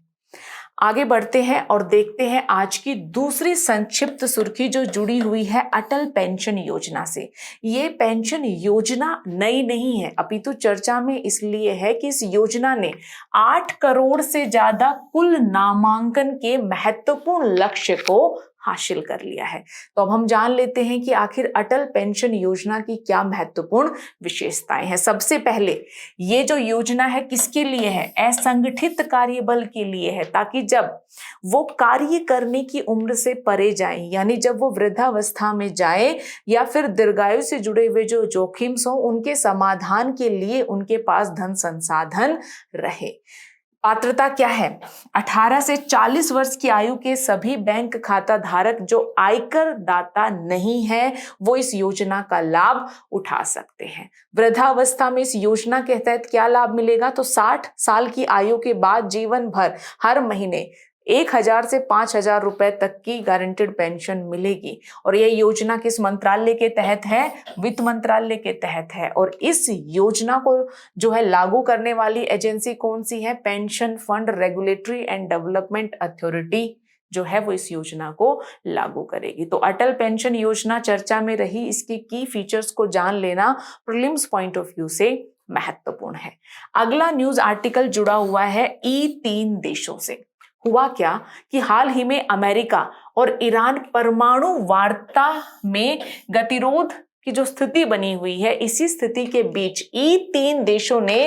आगे बढ़ते हैं और देखते हैं आज की दूसरी संक्षिप्त सुर्खी जो जुड़ी हुई है अटल पेंशन योजना से। ये पेंशन योजना नई नहीं है, अपितु चर्चा में इसलिए है कि इस योजना ने 8 करोड़ से ज्यादा कुल नामांकन के महत्वपूर्ण लक्ष्य को हासिल कर लिया है। तो अब हम जान लेते हैं कि आखिर अटल पेंशन योजना की क्या महत्वपूर्ण विशेषताएं हैं। सबसे पहले ये जो योजना है किसके लिए है, असंगठित कार्यबल के लिए है, ताकि जब वो कार्य करने की उम्र से परे जाए, यानी जब वो वृद्धावस्था में जाए या फिर दीर्घायु से जुड़े हुए जो जोखिम हो, उनके समाधान के लिए उनके पास धन संसाधन रहे। पात्रता क्या है, 18 से 40 वर्ष की आयु के सभी बैंक खाता धारक जो आयकर दाता नहीं है वो इस योजना का लाभ उठा सकते हैं। वृद्धावस्था में इस योजना के तहत क्या लाभ मिलेगा, तो 60 साल की आयु के बाद जीवन भर हर महीने 1000 से 5000 रुपए तक की गारंटेड पेंशन मिलेगी। और यह योजना किस मंत्रालय के तहत है, वित्त मंत्रालय के तहत है। और इस योजना को जो है लागू करने वाली एजेंसी कौन सी है, pension fund regulatory and development authority जो है वो इस योजना को लागू करेगी। तो अटल पेंशन योजना चर्चा में रही, इसकी की फीचर्स को जान लेना प्रीलिम्स पॉइंट ऑफ व्यू से महत्वपूर्ण है। अगला न्यूज आर्टिकल जुड़ा हुआ है E3 देशों से। हुआ क्या कि हाल ही में अमेरिका और ईरान परमाणु वार्ता में गतिरोध की जो स्थिति बनी हुई है, इसी स्थिति के बीच E3 देशों ने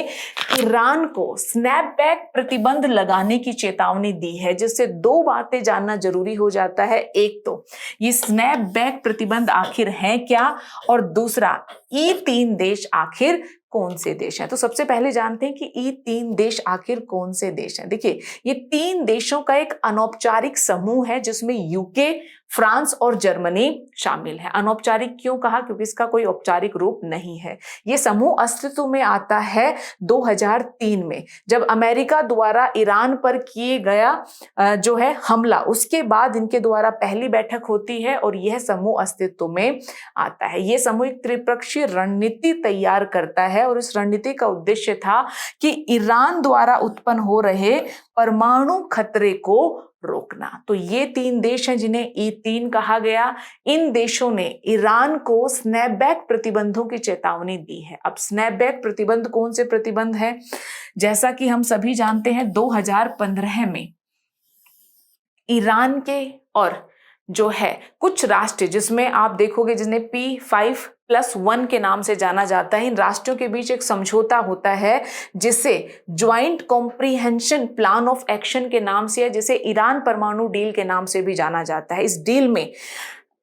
ईरान को स्नैपबैक प्रतिबंध लगाने की चेतावनी दी है, जिससे 2 बातें जानना जरूरी हो जाता है। एक तो ये स्नैपबैक प्रतिबंध आखिर है क्या, और दूसरा E3 देश आखिर कौन से देश हैं? तो सबसे पहले जानते हैं कि E3 देश आखिर कौन से देश हैं। देखिए, ये 3 देशों का एक अनौपचारिक समूह है जिसमें यूके, फ्रांस और जर्मनी शामिल है। अनौपचारिक क्यों कहा? क्योंकि इसका कोई औपचारिक रूप नहीं है। ये समूह अस्तित्व में आता है 2003 में, जब अमेरिका द्वारा ईरान पर किए गया जो है हमला, उसके बाद इनके द्वारा पहली बैठक होती है और यह समूह अस्तित्व में आता है। यह समूह एक त्रिपक्षीय रणनीति तैयार करता है और इस रणनीति का उद्देश्य था कि ईरान द्वारा उत्पन्न हो रहे परमाणु खतरे को रोकना। तो ये 3 देश हैं जिन्हें E3 कहा गया। इन देशों ने ईरान को स्नैपबैक प्रतिबंधों की चेतावनी दी है। अब स्नैपबैक प्रतिबंध कौन से प्रतिबंध है? जैसा कि हम सभी जानते हैं 2015 में ईरान के और जो है कुछ राष्ट्र, जिसमें आप देखोगे जिन्हें P5+1 के नाम से जाना जाता है, इन राष्ट्रों के बीच एक समझौता होता है जिसे joint comprehension plan of action के नाम से, जिसे ईरान परमाणु डील के नाम से भी जाना जाता है। इस डील में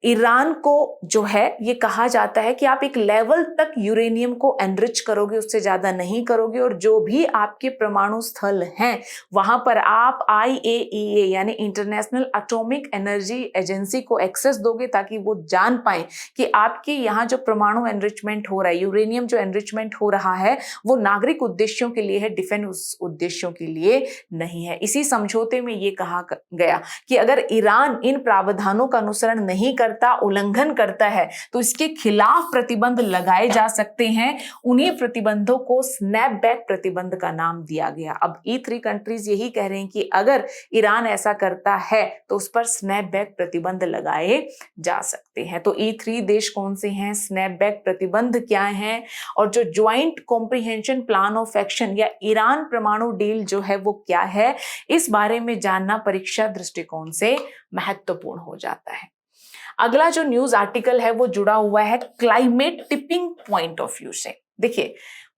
ईरान को जो है ये कहा जाता है कि आप एक लेवल तक यूरेनियम को एनरिच करोगे, उससे ज्यादा नहीं करोगे, और जो भी आपके परमाणु स्थल हैं वहां पर आप IAEA यानी इंटरनेशनल एटॉमिक एनर्जी एजेंसी को एक्सेस दोगे ताकि वो जान पाए कि आपके यहाँ जो परमाणु एनरिचमेंट हो रहा है, यूरेनियम जो एनरिचमेंट हो रहा है, वो नागरिक उद्देश्यों के लिए है, डिफेंस उद्देश्यों के लिए नहीं है। इसी समझौते में ये कहा गया कि अगर ईरान इन प्रावधानों का अनुसरण नहीं उल्लंघन करता है तो इसके खिलाफ प्रतिबंध लगाए जा सकते हैं। उन्हीं प्रतिबंधों को स्नैपबैक प्रतिबंध का नाम दिया गया। अब E3 कंट्रीज यही कह रहे हैं कि अगर ईरान ऐसा करता है तो उस पर स्नैपबैक प्रतिबंध लगाए जा सकते हैं। तो E3 देश कौन से हैं, स्नैपबैक प्रतिबंध क्या हैं, और जो joint comprehension plan of action या ईरान परमाणु डील जो है वो क्या है, इस बारे में जानना परीक्षा दृष्टिकोण से महत्वपूर्ण हो जाता है। अगला जो न्यूज आर्टिकल है वो जुड़ा हुआ है climate tipping point of view से। देखिए,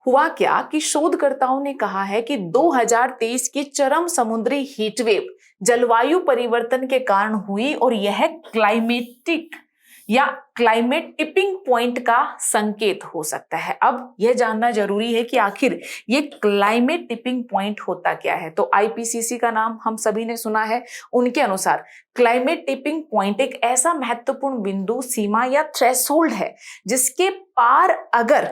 हुआ क्या कि शोधकर्ताओं ने कहा है कि 2023 की चरम समुद्री हीटवेव जलवायु परिवर्तन के कारण हुई और यह क्लाइमेटिक या क्लाइमेट टिपिंग पॉइंट का संकेत हो सकता है। अब यह जानना जरूरी है कि आखिर ये क्लाइमेट टिपिंग पॉइंट होता क्या है। तो IPCC का नाम हम सभी ने सुना है। उनके अनुसार क्लाइमेट टिपिंग पॉइंट एक ऐसा महत्वपूर्ण बिंदु, सीमा या थ्रेशोल्ड है जिसके पार अगर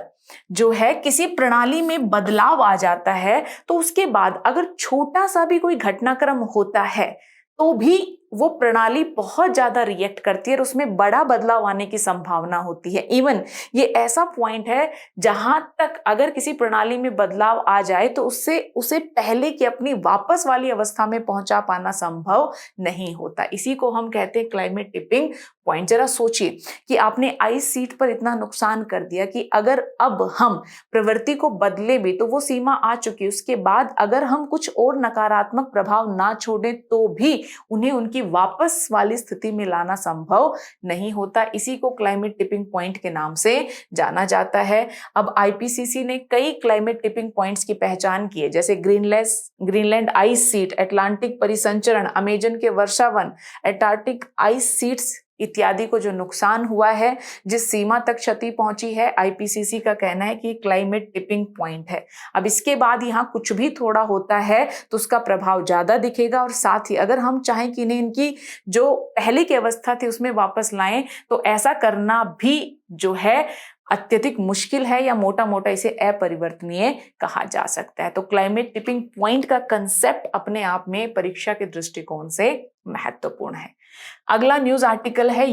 जो है किसी प्रणाली में बदलाव आ जाता है तो उसके बाद अगर छोटा सा भी कोई घटनाक्रम होता है तो भी वो प्रणाली बहुत ज्यादा रिएक्ट करती है और उसमें बड़ा बदलाव आने की संभावना होती है। इवन ये ऐसा पॉइंट है जहां तक अगर किसी प्रणाली में बदलाव आ जाए तो उससे उसे पहले की अपनी वापस वाली अवस्था में पहुंचा पाना संभव नहीं होता। इसी को हम कहते हैं क्लाइमेट टिपिंग पॉइंट। जरा सोचिए कि आपने आइस सीट पर इतना नुकसान कर दिया कि अगर अब हम प्रवृत्ति को बदले भी तो वो सीमा आ चुकी, उसके बाद अगर हम कुछ और नकारात्मक प्रभाव ना छोड़ें तो भी उन्हें उनकी वापस वाली स्थिति में लाना संभव नहीं होता। इसी को क्लाइमेट टिपिंग पॉइंट के नाम से जाना जाता है। अब IPCC ने कई क्लाइमेट टिपिंग पॉइंट्स की पहचान की है, जैसे ग्रीनलैंड आइस सीट, अटलांटिक परिसंचरण, अमेजन के वर्षावन, एंटार्क्टिक आइस सीट्स इत्यादि को जो नुकसान हुआ है, जिस सीमा तक क्षति पहुंची है, IPCC का कहना है कि क्लाइमेट टिपिंग पॉइंट है। अब इसके बाद यहाँ कुछ भी थोड़ा होता है तो उसका प्रभाव ज्यादा दिखेगा, और साथ ही अगर हम चाहें कि इन्हें इनकी जो पहले की अवस्था थी उसमें वापस लाएं तो ऐसा करना भी जो है अत्यधिक मुश्किल है, या मोटा मोटा इसे अपरिवर्तनीय कहा जा सकता है। तो क्लाइमेट टिपिंग पॉइंट का कंसेप्ट अपने आप में परीक्षा के दृष्टिकोण से महत्वपूर्ण है। अगला न्यूज आर्टिकल है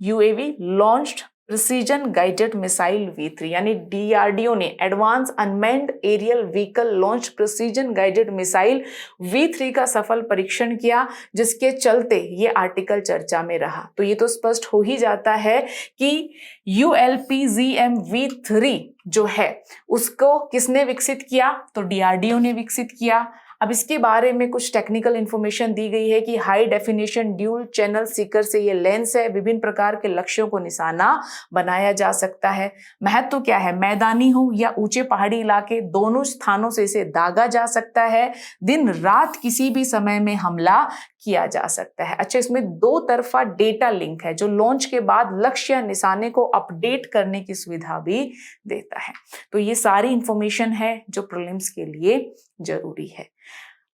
UAV launched precision guided missile V3, यानी DRDO ने advance unmanned aerial vehicle launch precision guided missile V3 का सफल परीक्षण किया, जिसके चलते ये आर्टिकल चर्चा में रहा। तो ये तो स्पष्ट हो ही जाता है कि ULPGM V3 जो है उसको किसने विकसित किया, तो DRDO ने विकसित किया। अब इसके बारे में कुछ टेक्निकल इंफॉर्मेशन दी गई है कि high definition dual channel Sikar से ये लेंस है, विभिन्न प्रकार के लक्ष्यों को निशाना बनाया जा सकता है। महत्व क्या है, मैदानी हो या ऊंचे पहाड़ी इलाके, दोनों स्थानों से इसे दागा जा सकता है। दिन रात किसी भी समय में हमला किया जा सकता है। अच्छा, इसमें 2 तरफा डेटा लिंक है जो लॉन्च के बाद लक्ष्य या निशाने को अपडेट करने की सुविधा भी देता है। तो ये सारी इंफॉर्मेशन है जो प्रीलिम्स के लिए जरूरी है।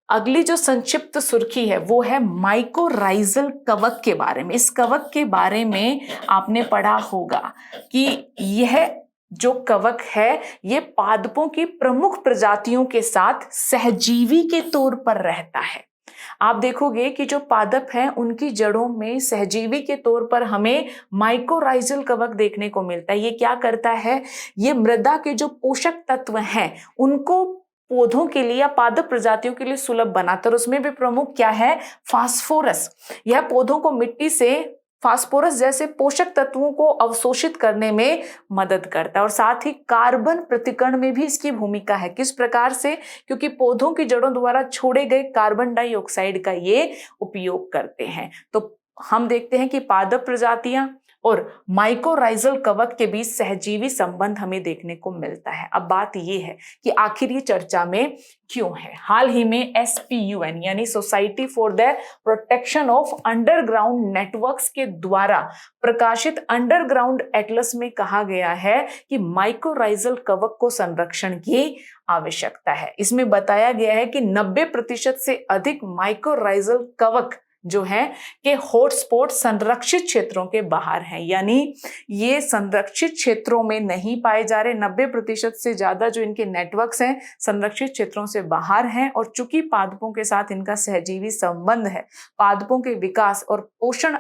अगली जो संक्षिप्त सुर्खी है वो है माइकोराइजल कवक के बारे में। इस कवक के बारे में आपने पढ़ा होगा कि यह जो कवक है ये पादपों की प्रमुख प्रजातियों के साथ सहजीवी के तौर पर रहता है। आप देखोगे कि जो पादप हैं उनकी जड़ों में सहजीवी के तौर पर हमें माइकोराइजल कवक देखने को मिलता है। ये क्या करता है, ये मृदा के जो पोषक तत्व हैं उनको पौधों के लिए या पादप प्रजातियों के लिए सुलभ बनाता है। और उसमें भी प्रमुख क्या है, फास्फोरस। यह पौधों को मिट्टी से फास्फोरस जैसे पोषक तत्वों को अवशोषित करने में मदद करता है और साथ ही कार्बन प्रतिकरण में भी इसकी भूमिका है। किस प्रकार से, क्योंकि पौधों की जड़ों द्वारा छोड़े गए कार्बन डाइऑक्साइड का ये उपयोग करते हैं। तो हम देखते हैं कि पादप प्रजातियां और माइकोराइजल कवक के बीच सहजीवी संबंध हमें देखने को मिलता है। अब बात यह है कि आखिर ये चर्चा में क्यों है। हाल ही में SPUN यानी society for the protection of underground networks के द्वारा प्रकाशित अंडरग्राउंड एटलस में कहा गया है कि माइकोराइजल कवक को संरक्षण की आवश्यकता है। इसमें बताया गया है कि 90% से अधिक माइकोराइजल कवक जो है कि हॉटस्पॉट संरक्षित क्षेत्रों के बाहर हैं, यानी ये संरक्षित क्षेत्रों में नहीं पाए जा रहे। 90% से ज्यादा जो इनके नेटवर्क्स हैं संरक्षित क्षेत्रों से बाहर हैं। और चूंकि पादपों के साथ इनका सहजीवी संबंध है, पादपों के विकास और पोषण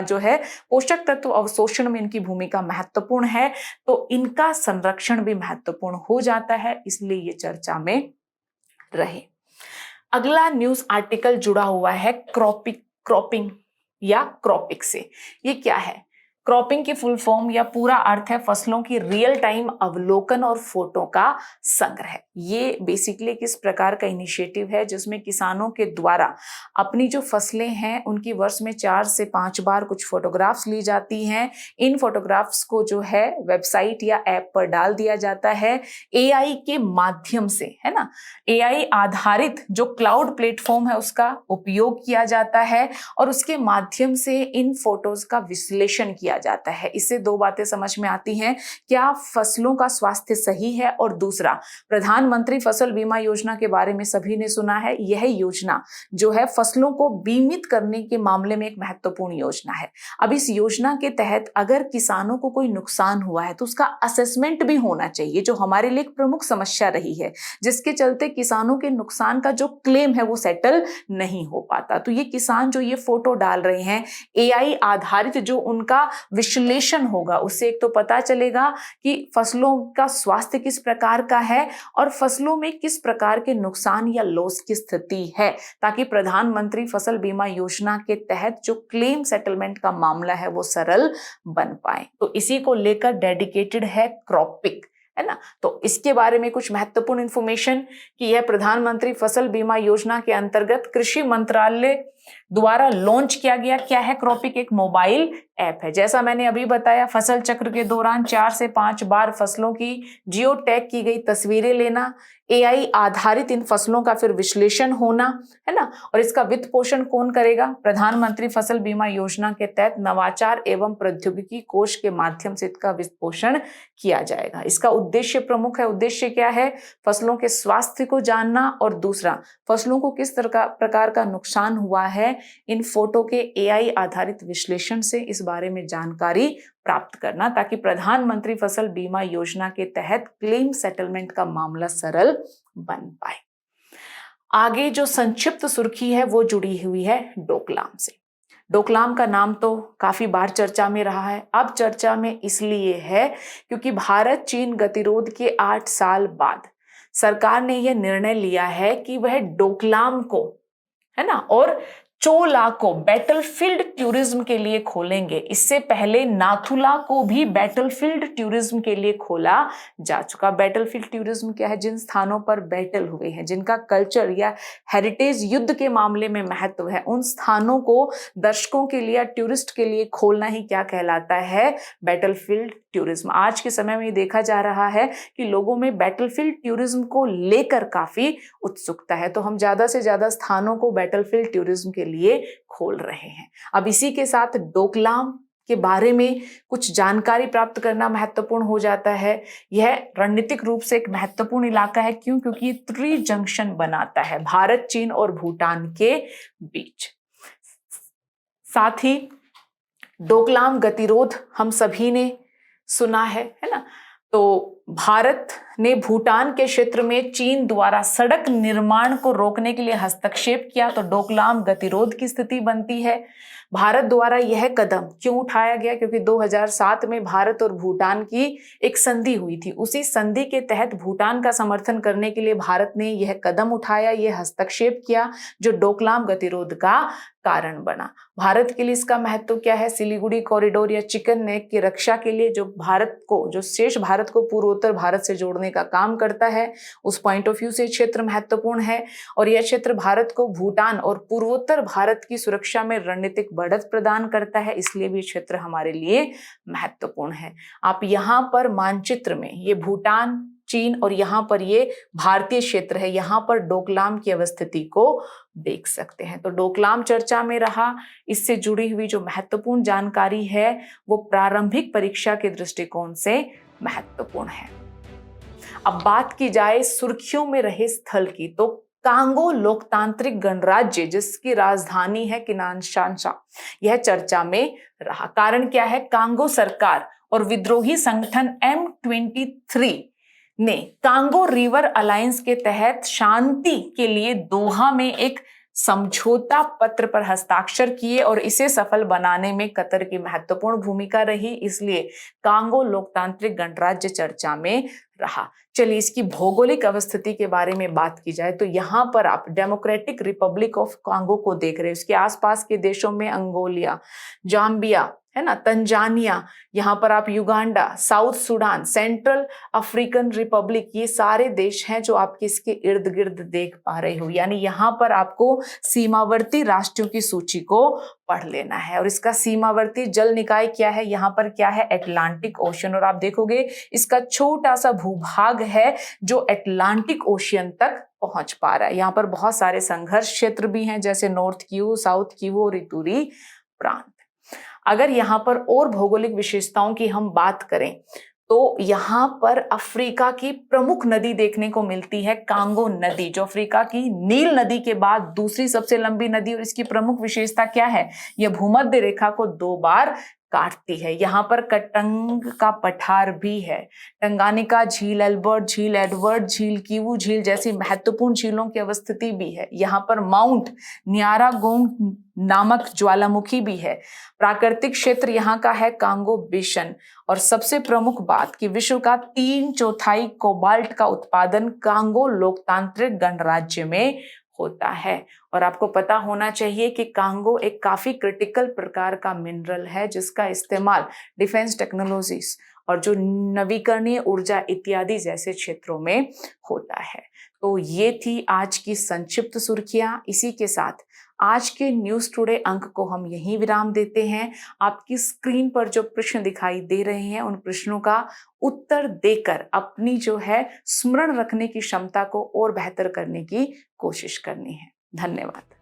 जो है पोषक तत्व अवशोषण में इनकी भूमिका महत्वपूर्ण है, तो इनका संरक्षण भी महत्वपूर्ण हो जाता है, इसलिए ये चर्चा में रहे। अगला न्यूज आर्टिकल जुड़ा हुआ है क्रॉपिंग या क्रॉपिक से। ये क्या है? क्रॉपिंग की फुल फॉर्म या पूरा अर्थ है फसलों की रियल टाइम अवलोकन और फोटो का संग्रह। ये बेसिकली किस प्रकार का इनिशिएटिव है जिसमें किसानों के द्वारा अपनी जो फसलें हैं उनकी वर्ष में 4 से 5 बार कुछ फोटोग्राफ्स ली जाती हैं। इन फोटोग्राफ्स को जो है वेबसाइट या ऐप पर डाल दिया जाता है AI के माध्यम से, है ना। AI आधारित जो क्लाउड प्लेटफॉर्म है उसका उपयोग किया जाता है और उसके माध्यम से इन फोटोज का विश्लेषण किया जाता है। इससे 2 बातें समझ में आती हैं, क्या फसलों का स्वास्थ्य सही है, और दूसरा प्रधानमंत्री फसल बीमा योजना के बारे में सभी ने सुना है। यह योजना जो है फसलों को बीमित करने के मामले में एक महत्वपूर्ण योजना है। अब इस योजना के तहत अगर किसानों को कोई नुकसान हुआ है तो उसका असेसमेंट भी होना चाहिए, जो हमारे लिए एक प्रमुख समस्या रही है, जिसके चलते किसानों के नुकसान का जो क्लेम है वो सेटल नहीं हो पाता। तो ये किसान जो ये फोटो डाल रहे हैं, AI आधारित जो उनका विश्लेषण होगा उससे एक तो पता चलेगा कि फसलों का स्वास्थ्य किस प्रकार का है और फसलों में किस प्रकार के नुकसान या लॉस की स्थिति है, ताकि प्रधानमंत्री फसल बीमा योजना के तहत जो क्लेम सेटलमेंट का मामला है वो सरल बन पाए। तो इसी को लेकर डेडिकेटेड है क्रॉपिक, है ना। तो इसके बारे में कुछ महत्वपूर्ण इंफॉर्मेशन कि यह प्रधानमंत्री फसल बीमा योजना के अंतर्गत कृषि मंत्रालय द्वारा लॉन्च किया गया क्या है क्रॉपिक, एक मोबाइल ऐप है। जैसा मैंने अभी बताया, फसल चक्र के दौरान 4 से 5 बार फसलों की जियो टैग की गई तस्वीरें लेना, AI आधारित इन फसलों का फिर विश्लेषण होना, है ना। और इसका वित्त पोषण कौन करेगा? प्रधानमंत्री फसल बीमा योजना के तहत नवाचार एवं प्रौद्योगिकी कोष के माध्यम से इसका वित्त पोषण किया जाएगा। इसका उद्देश्य प्रमुख है। उद्देश्य क्या है? फसलों के स्वास्थ्य को जानना और दूसरा फसलों को किस प्रकार का नुकसान हुआ है, इन फोटो के AI आधारित विश्लेषण से इस बारे में जानकारी प्राप्त करना, ताकि प्रधानमंत्री फसल बीमा योजना के तहत क्लेम सेटलमेंट का मामला सरल बन पाए। आगे जो संक्षिप्त सुर्खी है वो जुड़ी हुई है डोकलाम से। डोकलाम का नाम तो काफी बार चर्चा में रहा है। अब चर्चा में इसलिए है क्योंकि भारत चीन गतिरोध के 8 साल बाद सरकार ने यह निर्णय लिया है कि वह डोकलाम को, है ना, और चोला को बैटलफील्ड टूरिज्म के लिए खोलेंगे। इससे पहले नाथुला को भी बैटलफील्ड टूरिज्म के लिए खोला जा चुका। बैटलफील्ड टूरिज्म क्या है? जिन स्थानों पर बैटल हुए हैं, जिनका कल्चर या हेरिटेज युद्ध के मामले में महत्व है, उन स्थानों को दर्शकों के लिए, टूरिस्ट के लिए खोलना ही क्या कहलाता है? Battlefield tourism. आज के समय में ये देखा जा रहा है कि लोगों में बैटलफील्ड टूरिज्म को लेकर काफी उत्सुकता है, तो हम ज्यादा से ज्यादा स्थानों को बैटलफील्ड टूरिज्म के लिए खोल रहे हैं। अब इसी के साथ डोकलाम के बारे में कुछ जानकारी प्राप्त करना महत्वपूर्ण हो जाता है। यह रणनीतिक रूप से एक महत्वपूर्ण इलाका है। क्यों? क्योंकि ये त्रि जंक्शन बनाता है भारत, चीन और भूटान के बीच। साथ ही डोकलाम गतिरोध हम सभी ने सुना है ना? तो भारत ने भूटान के क्षेत्र में चीन द्वारा सड़क निर्माण को रोकने के लिए हस्तक्षेप किया, तो डोकलाम गतिरोध की स्थिति बनती है। भारत द्वारा यह कदम क्यों उठाया गया? क्योंकि 2007 में भारत और भूटान की एक संधि हुई थी। उसी संधि के तहत भूटान का समर्थन करने के लिए भारत ने यह कदम उठाया, यह हस्तक्षेप किया, जो डोकलाम गतिरोध का कारण बना। भारत के लिए इसका महत्व क्या है? सिलीगुड़ी कॉरिडोर या चिकन नेक की रक्षा के लिए, जो भारत को, जो शेष भारत को पूर्वोत्तर भारत से जोड़ने का काम करता है, उस पॉइंट ऑफ व्यू से क्षेत्र महत्वपूर्ण है। और यह क्षेत्र भारत को भूटान और पूर्वोत्तर भारत की सुरक्षा में रणनीतिक बढ़त प्रदान करता है, इसलिए भी क्षेत्र हमारे लिए महत्वपूर्ण है। आप यहाँ पर मानचित्र में ये भूटान, चीन और यहाँ पर ये भारतीय क्षेत्र है, यहाँ पर डोकलाम की अवस्थिति को देख सकते हैं। तो डोकलाम चर्चा में रहा। इससे जुड़ी हुई जो महत्वपूर्ण जानकारी है वो प्रारंभिक परीक्षा के दृष्टिकोण से महत्वपूर्ण है। अब बात की जाए सुर्खियों में रहे स्थल की, तो कांगो लोकतांत्रिक गणराज्य, जिसकी राजधानी है किनाशासा, यह चर्चा में रहा। कारण क्या है? कांगो सरकार और विद्रोही संगठन M23 ने कांगो रिवर अलायंस के तहत शांति के लिए दोहा में एक समझौता पत्र पर हस्ताक्षर किए और इसे सफल बनाने में कतर की महत्वपूर्ण भूमिका रही, इसलिए कांगो लोकतांत्रिक गणराज्य चर्चा में रहा। चलिए इसकी भौगोलिक अवस्थिति के बारे में बात की जाए, तो यहाँ पर आप डेमोक्रेटिक रिपब्लिक ऑफ कांगो को देख रहे हैं। इसके आसपास के देशों में अंगोलिया, जाम्बिया है ना, तंजानिया, यहाँ पर आप Uganda, south Sudan, central African Republic, ये सारे देश हैं जो आपके इसके इर्द गिर्द देख पा रहे हो। यानी यहाँ पर आपको सीमावर्ती राष्ट्रों की सूची को पढ़ लेना है। और इसका सीमावर्ती जल निकाय क्या है? यहाँ पर क्या है? Atlantic ocean. और आप देखोगे इसका छोटा सा भूभाग है जो अटलांटिक ओशियन तक पहुंच पा रहा है। यहाँ पर बहुत सारे संघर्ष क्षेत्र भी हैं, जैसे नॉर्थ किवू, साउथ किवू और इतूरी प्रांत। अगर यहाँ पर और भौगोलिक विशेषताओं की हम बात करें, तो यहाँ पर अफ्रीका की प्रमुख नदी देखने को मिलती है, कांगो नदी, जो अफ्रीका की नील नदी के बाद दूसरी सबसे लंबी नदी। और इसकी प्रमुख विशेषता क्या है? यह भूमध्य रेखा को 2 बार काटती है। यहाँ पर कटंग का पठार भी है। टंगानिका झील, एल्बर्ट झील, एडवर्ड झील, किवू झील जैसी महत्वपूर्ण झीलों की अवस्थिति भी है। यहाँ पर माउंट न्यारागोंग नामक ज्वालामुखी भी है। प्राकृतिक क्षेत्र यहाँ का है कांगो बेसन। और सबसे प्रमुख बात कि विश्व का 3/4 कोबाल्ट का उत्पादन कांगो लोकतांत्रिक गणराज्य में होता है। और आपको पता होना चाहिए कि कांगो एक काफी क्रिटिकल प्रकार का मिनरल है, जिसका इस्तेमाल डिफेंस टेक्नोलॉजीज और जो नवीकरणीय ऊर्जा इत्यादि जैसे क्षेत्रों में होता है। तो ये थी आज की संक्षिप्त सुर्खियां। इसी के साथ आज के न्यूज टुडे अंक को हम यहीं विराम देते हैं। आपकी स्क्रीन पर जो प्रश्न दिखाई दे रहे हैं, उन प्रश्नों का उत्तर देकर अपनी जो है स्मरण रखने की क्षमता को और बेहतर करने की कोशिश करनी है। धन्यवाद।